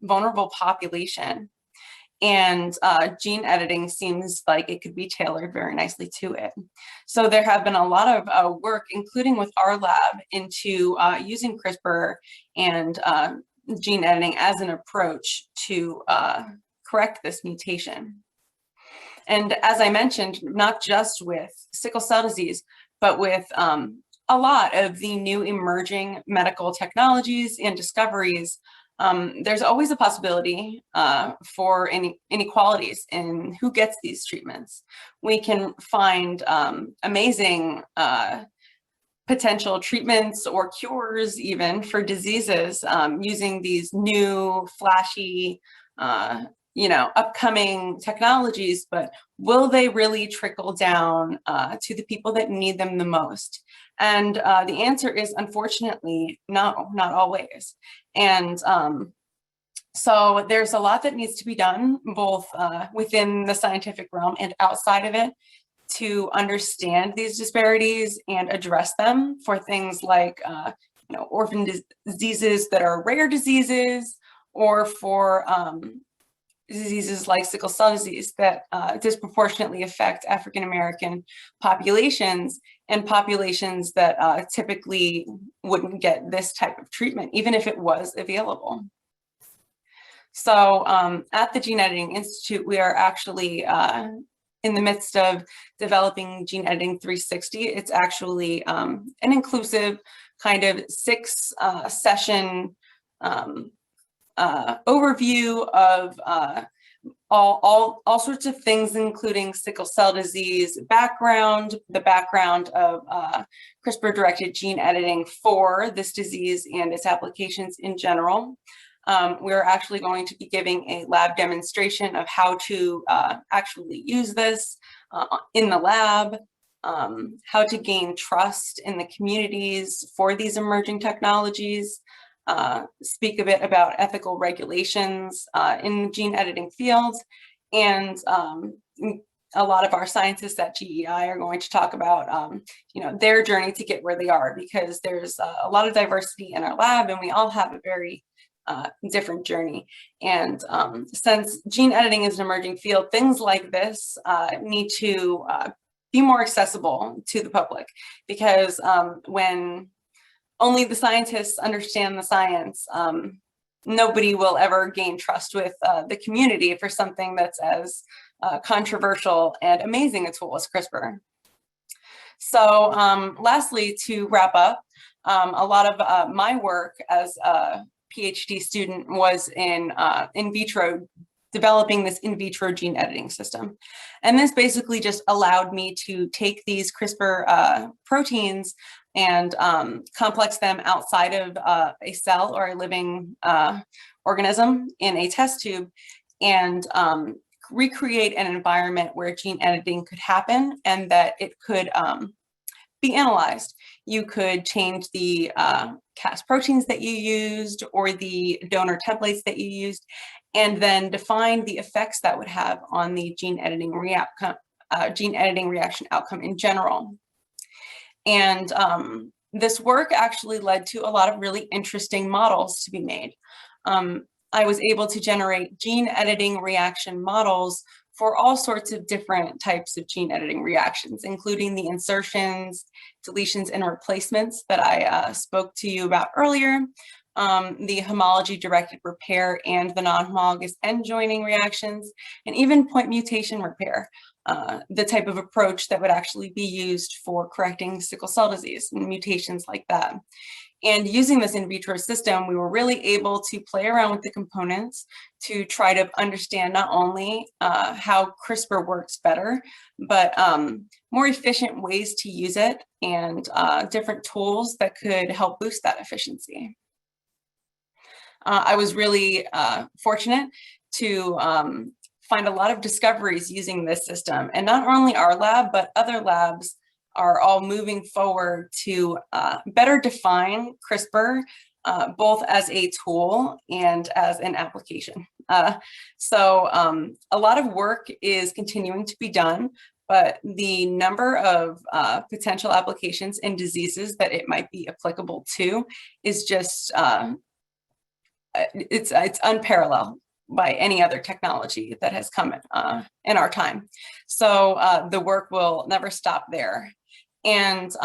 Speaker 2: vulnerable population. And gene editing seems like it could be tailored very nicely to it. So there have been a lot of work, including with our lab, into using CRISPR and gene editing as an approach to correct this mutation. And as I mentioned, not just with sickle cell disease, but with a lot of the new emerging medical technologies and discoveries, there's always a possibility for inequalities in who gets these treatments. We can find amazing potential treatments or cures even for diseases using these new flashy, upcoming technologies, but will they really trickle down to the people that need them the most? And the answer is, unfortunately, no, not always. And so there's a lot that needs to be done, both within the scientific realm and outside of it, to understand these disparities and address them for things like orphan diseases that are rare diseases, or for diseases like sickle cell disease that disproportionately affect African American populations, and populations that typically wouldn't get this type of treatment, even if it was available. So at the Gene Editing Institute, we are actually in the midst of developing Gene Editing 360. It's actually an inclusive kind of 6-session overview of all sorts of things, including sickle cell disease background, the background of CRISPR-directed gene editing for this disease and its applications in general. We're actually going to be giving a lab demonstration of how to actually use this in the lab, how to gain trust in the communities for these emerging technologies, speak a bit about ethical regulations in the gene editing field, and a lot of our scientists at GEI are going to talk about their journey to get where they are, because there's a lot of diversity in our lab, and we all have a very different journey. And since gene editing is an emerging field, things like this need to be more accessible to the public, because when only the scientists understand the science, nobody will ever gain trust with the community for something that's as controversial and amazing a tool as CRISPR. So lastly, to wrap up, a lot of my work as a Ph.D. student was in vitro, developing this in vitro gene editing system. And this basically just allowed me to take these CRISPR proteins and complex them outside of a cell or a living organism in a test tube, and recreate an environment where gene editing could happen and that it could be analyzed. You could change the Cas proteins that you used or the donor templates that you used, and then define the effects that would have on the gene editing gene editing reaction outcome in general. And this work actually led to a lot of really interesting models to be made. I was able to generate gene editing reaction models for all sorts of different types of gene editing reactions, including the insertions, deletions, and replacements that I spoke to you about earlier, the homology-directed repair and the non-homologous end joining reactions, and even point mutation repair, the type of approach that would actually be used for correcting sickle cell disease and mutations like that. And using this in vitro system, we were really able to play around with the components to try to understand not only how CRISPR works better, but more efficient ways to use it and different tools that could help boost that efficiency. I was really fortunate to find a lot of discoveries using this system. And not only our lab, but other labs are all moving forward to better define CRISPR, both as a tool and as an application. So a lot of work is continuing to be done, but the number of potential applications and diseases that it might be applicable to is just, it's unparalleled by any other technology that has come in our time. So the work will never stop there. And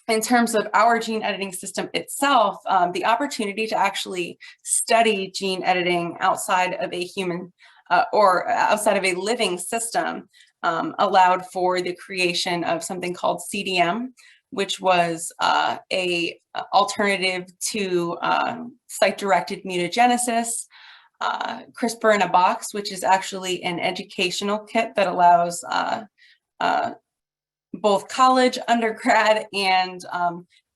Speaker 2: in terms of our gene editing system itself, the opportunity to actually study gene editing outside of a human or outside of a living system allowed for the creation of something called CDM, which was a alternative to site-directed mutagenesis, CRISPR in a box, which is actually an educational kit that allows both college, undergrad, and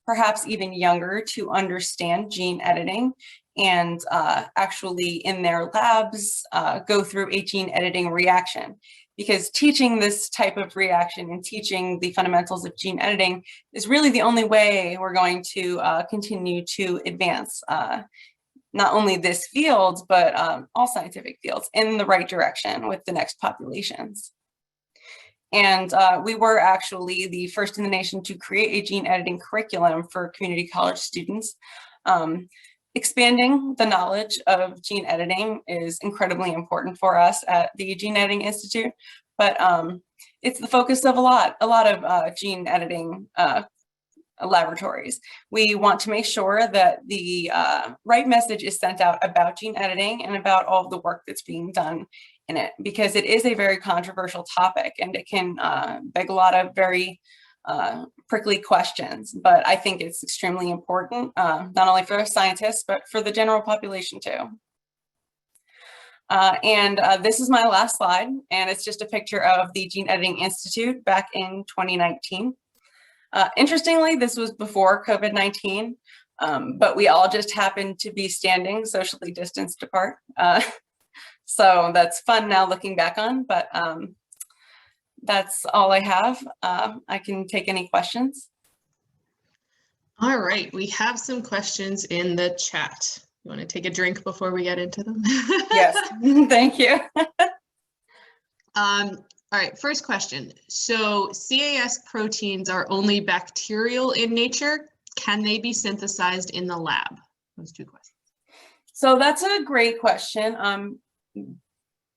Speaker 2: perhaps even younger to understand gene editing and actually in their labs go through a gene editing reaction. Because teaching this type of reaction and teaching the fundamentals of gene editing is really the only way we're going to continue to advance not only this field, but all scientific fields in the right direction with the next populations. And we were actually the first in the nation to create a gene editing curriculum for community college students. Expanding the knowledge of gene editing is incredibly important for us at the Gene Editing Institute, but it's the focus of a lot of gene editing laboratories. We want to make sure that the right message is sent out about gene editing and about all of the work that's being done in it, because it is a very controversial topic and it can beg a lot of very prickly questions, but I think it's extremely important, not only for scientists, but for the general population too. This is my last slide, and it's just a picture of the Gene Editing Institute back in 2019. Interestingly, this was before COVID-19, but we all just happened to be standing socially distanced apart. So that's fun now looking back on, but that's all I have. I can take any questions.
Speaker 1: All right, we have some questions in the chat. You want to take a drink before we get into them?
Speaker 2: Yes, thank you.
Speaker 1: All right, first question. So CAS proteins are only bacterial in nature. Can they be synthesized in the lab? Those two questions.
Speaker 2: So that's a great question.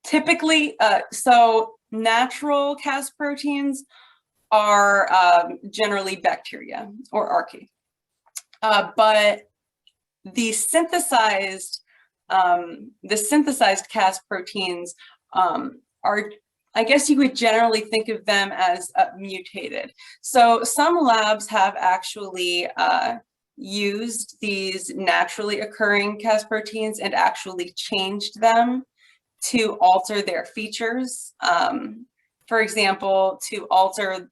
Speaker 2: Typically, so natural Cas proteins are generally bacteria or archaea, but the synthesized Cas proteins are, I guess you would generally think of them as mutated. So some labs have actually used these naturally occurring Cas proteins and actually changed them to alter their features. For example, to alter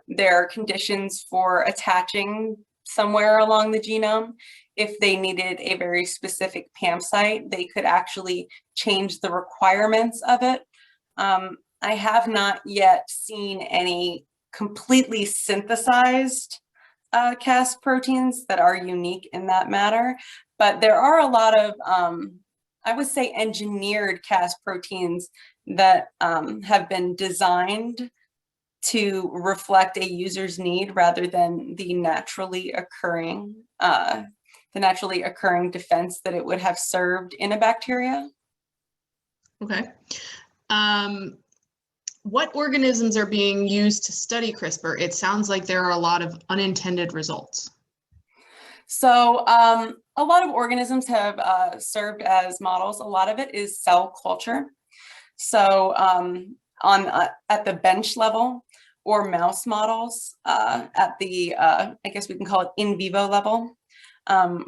Speaker 2: their conditions for attaching somewhere along the genome. If they needed a very specific PAM site, they could actually change the requirements of it. I have not yet seen any completely synthesized Cas proteins that are unique in that matter, but there are a lot of I would say, engineered Cas proteins that have been designed to reflect a user's need rather than the naturally occurring defense that it would have served in a bacteria.
Speaker 1: Okay. What organisms are being used to study CRISPR? It sounds like there are a lot of unintended results.
Speaker 2: So a lot of organisms have served as models. A lot of it is cell culture. So at the bench level, or mouse models at the, I guess we can call it in vivo level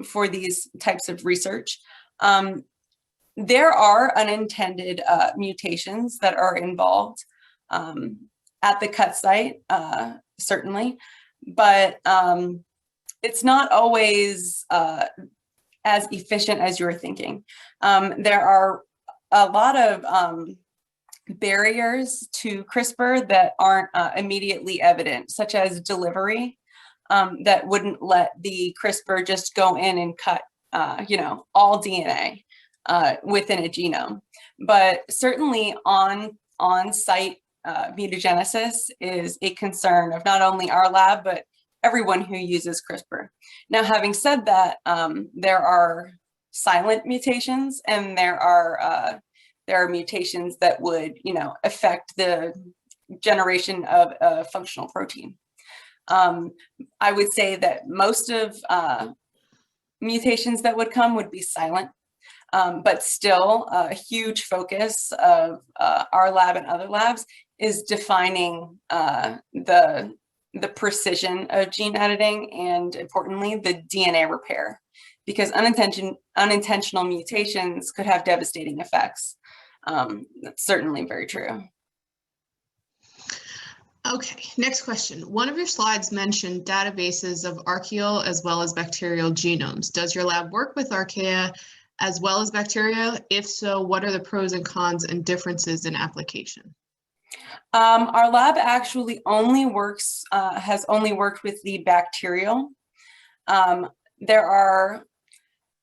Speaker 2: for these types of research. There are unintended mutations that are involved at the cut site, certainly, but it's not always as efficient as you're thinking. There are a lot of barriers to CRISPR that aren't immediately evident, such as delivery, that wouldn't let the CRISPR just go in and cut, all DNA within a genome. But certainly on-site mutagenesis is a concern of not only our lab, but everyone who uses CRISPR. Now, having said that, there are silent mutations, and there are mutations that would, affect the generation of a functional protein. I would say that most of mutations that would come would be silent, but still a huge focus of our lab and other labs is defining the precision of gene editing and, importantly, the DNA repair, because unintentional mutations could have devastating effects. That's certainly very true.
Speaker 1: Okay, next question. One of your slides mentioned databases of archaeal as well as bacterial genomes. Does your lab work with archaea as well as bacteria? If so, what are the pros and cons and differences in application?
Speaker 2: Our lab actually has only worked with the bacterial. There are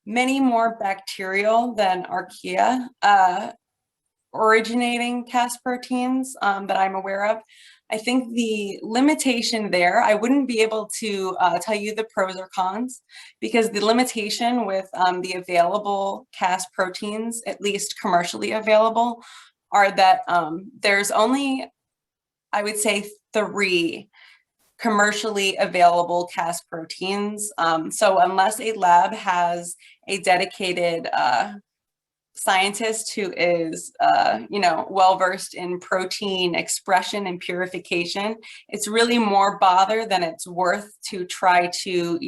Speaker 2: many more bacterial than archaea originating Cas proteins that I'm aware of. I think the limitation there, I wouldn't be able to tell you the pros or cons, because the limitation with the available Cas proteins, at least commercially available, are that there's only, I would say, 3 commercially available Cas proteins. So unless a lab has a dedicated scientist who is, well-versed in protein expression and purification, it's really more bother than it's worth to try to,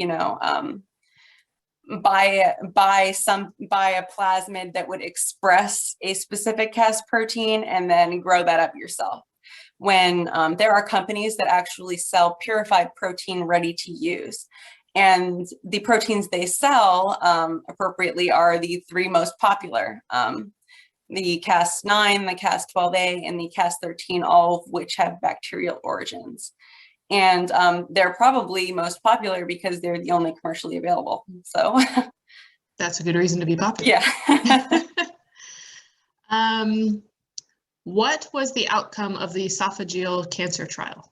Speaker 2: buy a plasmid that would express a specific Cas protein and then grow that up yourself. When there are companies that actually sell purified protein ready to use. And the proteins they sell appropriately are the 3 most popular, the Cas9, the Cas12a, and the Cas13, all of which have bacterial origins. And they're probably most popular because they're the only commercially available. So
Speaker 1: that's a good reason to be popular.
Speaker 2: Yeah.
Speaker 1: What was the outcome of the esophageal cancer trial?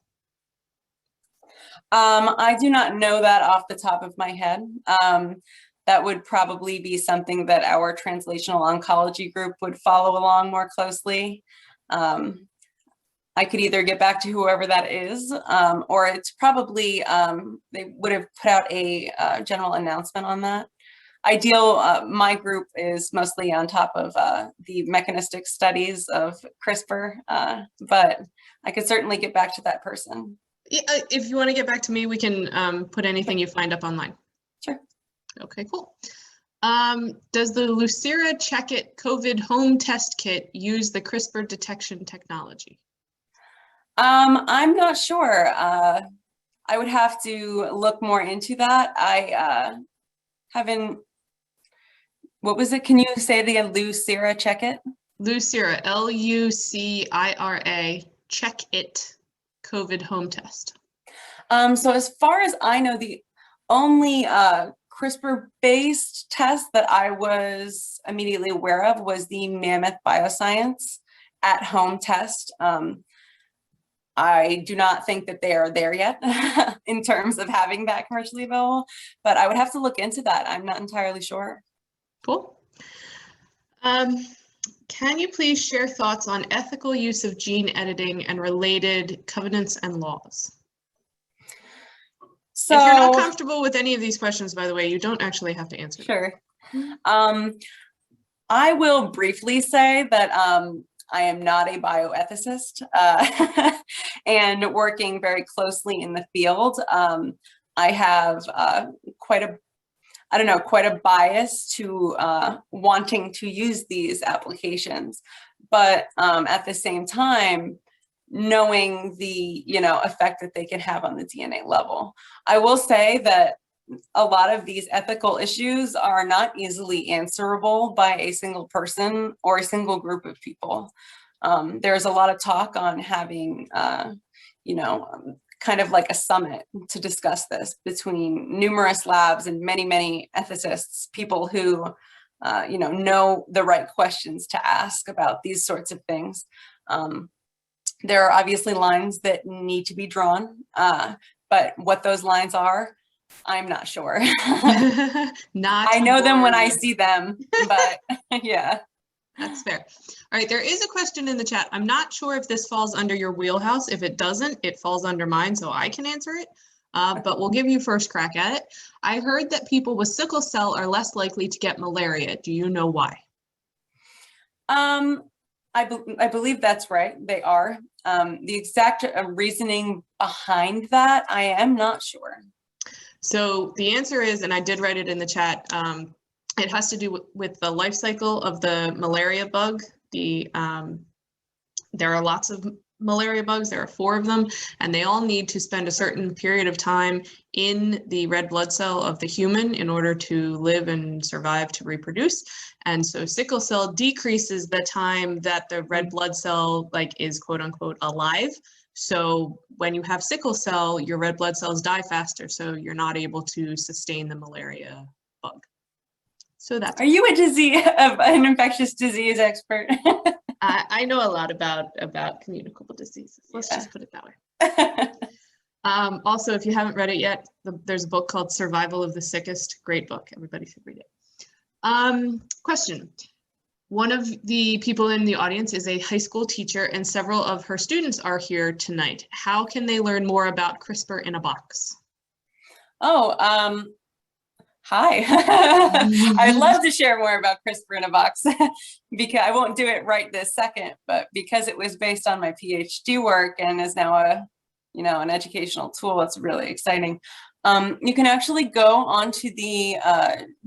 Speaker 2: I do not know that off the top of my head. That would probably be something that our translational oncology group would follow along more closely. I could either get back to whoever that is, or it's probably, they would have put out a general announcement on that. My group is mostly on top of the mechanistic studies of CRISPR, but I could certainly get back to that person.
Speaker 1: Yeah, if you want to get back to me, we can put anything you find up online.
Speaker 2: Sure.
Speaker 1: Okay, cool. Does the Lucira Checkit COVID home test kit use the CRISPR detection technology?
Speaker 2: I'm not sure. I would have to look more into that. I haven't. What was it? Can you say it again? Lucira Checkit?
Speaker 1: Lucira, Lucira, Checkit COVID home test.
Speaker 2: So as far as I know, the only CRISPR-based test that I was immediately aware of was the Mammoth Bioscience at-home test. I do not think that they are there yet in terms of having that commercially available, but I would have to look into that. I'm not entirely sure.
Speaker 1: Cool. Can you please share thoughts on ethical use of gene editing and related covenants and laws?
Speaker 2: So,
Speaker 1: if you're not comfortable with any of these questions, by the way, you don't actually have to answer.
Speaker 2: Sure. I will briefly say that I am not a bioethicist and working very closely in the field. I have quite a bias to wanting to use these applications, but at the same time, knowing the effect that they can have on the DNA level. I will say that a lot of these ethical issues are not easily answerable by a single person or a single group of people. There's a lot of talk on having, kind of like a summit to discuss this between numerous labs and many, many ethicists, people who, know the right questions to ask about these sorts of things. There are obviously lines that need to be drawn, but what those lines are, I'm not sure. I know them when I see them, but yeah.
Speaker 1: That's fair. All right, there is a question in the chat. I'm not sure if this falls under your wheelhouse. If it doesn't, it falls under mine, so I can answer it. But we'll give you first crack at it. I heard that people with sickle cell are less likely to get malaria. Do you know why?
Speaker 2: I believe that's right. They are. The exact reasoning behind that, I am not sure. So
Speaker 1: the answer is, and I did write it in the chat, it has to do with the life cycle of the malaria bug. There are lots of malaria bugs, there are 4 of them, and they all need to spend a certain period of time in the red blood cell of the human in order to live and survive to reproduce. And so sickle cell decreases the time that the red blood cell is quote unquote alive. So when you have sickle cell, your red blood cells die faster, so you're not able to sustain the malaria bug. So that's.
Speaker 2: Are you an infectious disease expert?
Speaker 1: I know a lot about communicable diseases. Let's just put it that way. Also, if you haven't read it yet, there's a book called Survival of the Sickest. Great book. Everybody should read it. Question. One of the people in the audience is a high school teacher, and several of her students are here tonight. How can they learn more about CRISPR in a box?
Speaker 2: Oh, hi. I'd love to share more about CRISPR in a box because I won't do it right this second, but because it was based on my PhD work and is now an educational tool, it's really exciting. You can actually go onto the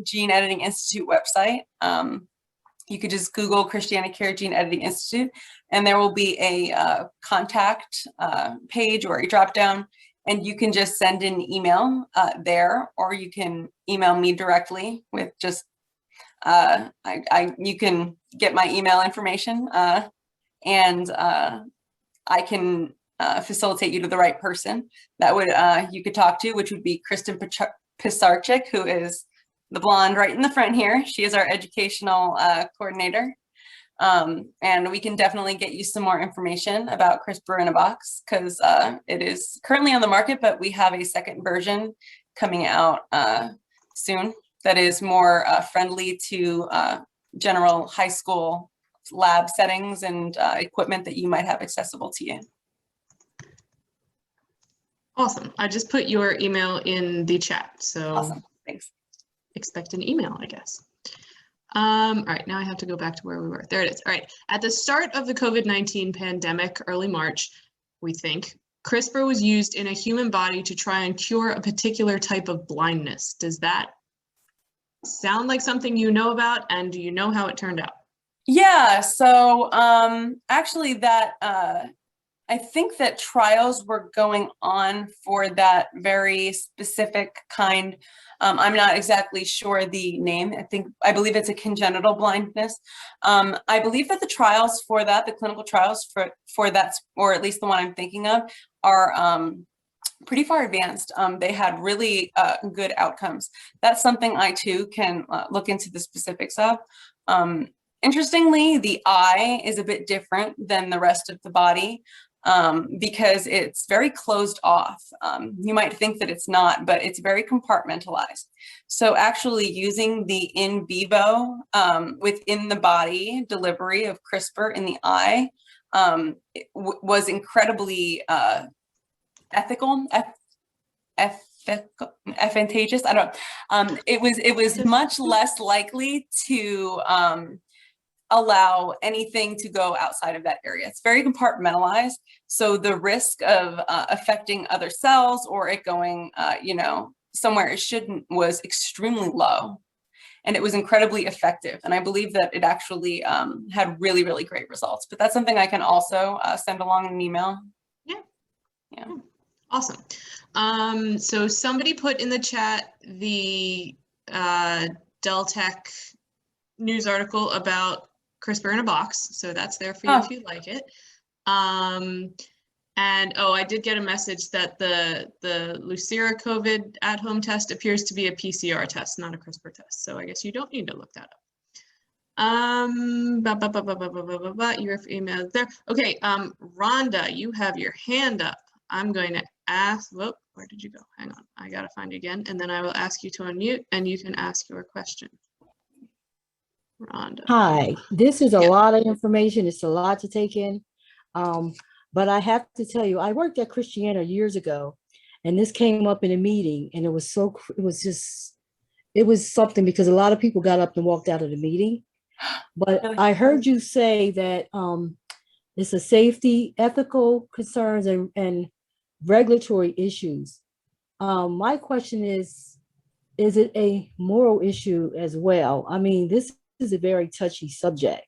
Speaker 2: Gene Editing Institute website. You could just Google ChristianaCare Gene Editing Institute, and there will be a contact page or a drop down. And you can just send an email there, or you can email me directly with just, you can get my email information and I can facilitate you to the right person that you could talk to, which would be Kristen Pisarczyk, who is the blonde right in the front here. She is our educational coordinator. And we can definitely get you some more information about CRISPR in a box because it is currently on the market, but we have a second version coming out soon that is more friendly to general high school lab settings and equipment that you might have accessible to you.
Speaker 1: Awesome. I just put your email in the chat. So
Speaker 2: awesome. Thanks.
Speaker 1: Expect an email, I guess. All right, now I have to go back to where we were. There it is. All right, at the start of the COVID-19 pandemic, early March, we think, CRISPR was used in a human body to try and cure a particular type of blindness. Does that sound like something you know about, and do you know how it turned out?
Speaker 2: Yeah, so actually that, I think that trials were going on for that very specific kind. I'm not exactly sure the name. I believe it's a congenital blindness. I believe that the trials for that, the clinical trials for that, or at least the one I'm thinking of, are pretty far advanced. They had really good outcomes. That's something I too can look into the specifics of. Interestingly, the eye is a bit different than the rest of the body because it's very closed off. You might think that it's not, but it's very compartmentalized. So actually using the in vivo within the body delivery of CRISPR in the eye was incredibly ethical, advantageous. I don't. It was much less likely to allow anything to go outside of that area. It's very compartmentalized, so the risk of affecting other cells or it going, you know, somewhere it shouldn't was extremely low, and it was incredibly effective. And I believe that it actually had really, really great results. But that's something I can also send along in an email.
Speaker 1: Yeah.
Speaker 2: Yeah.
Speaker 1: Awesome. So somebody put in the chat the Dell Tech news article about CRISPR in a box. So that's there for you if you like it. And oh, I did get a message that the Lucira COVID at-home test appears to be a PCR test, not a CRISPR test. So I guess you don't need to look that up. Your email there. Okay, Rhonda, you have your hand up. I'm going to ask, whoop, where did you go? Hang on, I gotta find you again. And then I will ask you to unmute and you can ask your question. Rhonda.
Speaker 3: Hi, this is a lot of information. It's a lot to take in. But I have to tell you, I worked at Christiana years ago, and this came up in a meeting, and it was something because a lot of people got up and walked out of the meeting. But I heard you say that it's a safety, ethical concerns, and regulatory issues. My question is it a moral issue as well? I mean, this is a very touchy subject.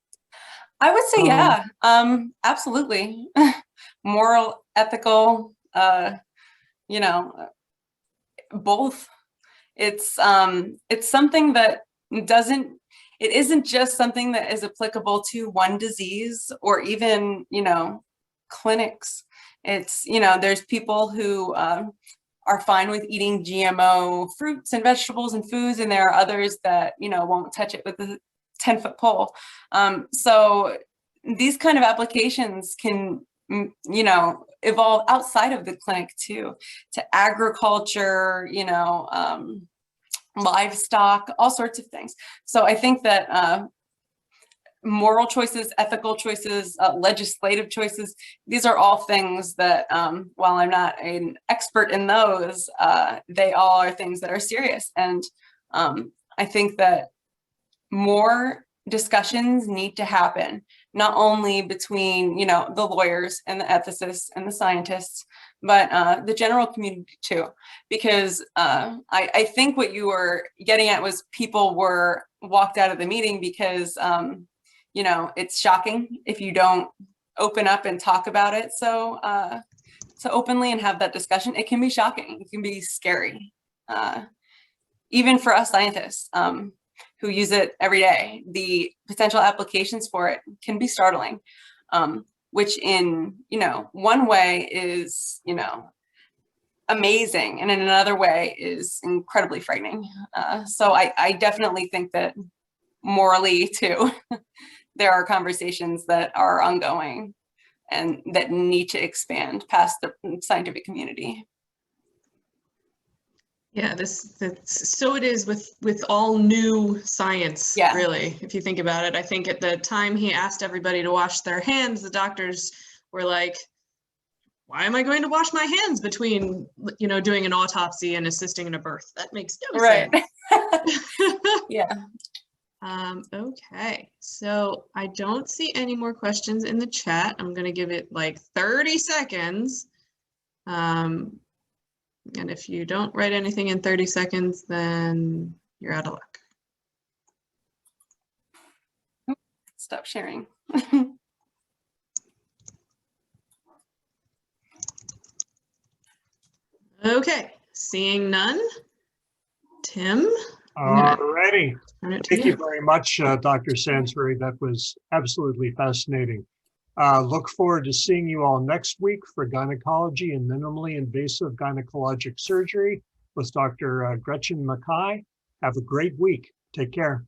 Speaker 2: I would say, yeah, absolutely. Moral, ethical, you know, both. It's something that it isn't just something that is applicable to one disease or even, you know, clinics. It's, you know, there's people who are fine with eating GMO fruits and vegetables and foods, and there are others that, you know, won't touch it with a 10-foot pole. So these kind of applications can, you know, evolve outside of the clinic too, to agriculture, you know, livestock, all sorts of things. So I think that moral choices, ethical choices, legislative choices, these are all things that, while I'm not an expert in those, they all are things that are serious. And I think that more discussions need to happen, not only between, you know, the lawyers and the ethicists and the scientists, but the general community too. Because I think what you were getting at was people were walked out of the meeting because, you know, it's shocking if you don't open up and talk about it so openly and have that discussion. It can be shocking. It can be scary, even for us scientists. Who use it every day. The potential applications for it can be startling, which in, you know, one way is, you know, amazing, and in another way is incredibly frightening. So I definitely think that morally too, there are conversations that are ongoing and that need to expand past the scientific community.
Speaker 1: Yeah, so it is with all new science,
Speaker 2: yeah.
Speaker 1: Really, if you think about it. I think at the time he asked everybody to wash their hands, the doctors were like, why am I going to wash my hands between, you know, doing an autopsy and assisting in a birth? That makes no sense.
Speaker 2: Yeah.
Speaker 1: Okay, so I don't see any more questions in the chat. I'm going to give it like 30 seconds. And if you don't write anything in 30 seconds, then you're out of luck.
Speaker 2: Stop sharing.
Speaker 1: Okay, seeing none. Tim?
Speaker 4: Alrighty. Thank you very much, Dr. Sansbury. That was absolutely fascinating. Look forward to seeing you all next week for gynecology and minimally invasive gynecologic surgery with Dr. Gretchen Mackay. Have a great week. Take care.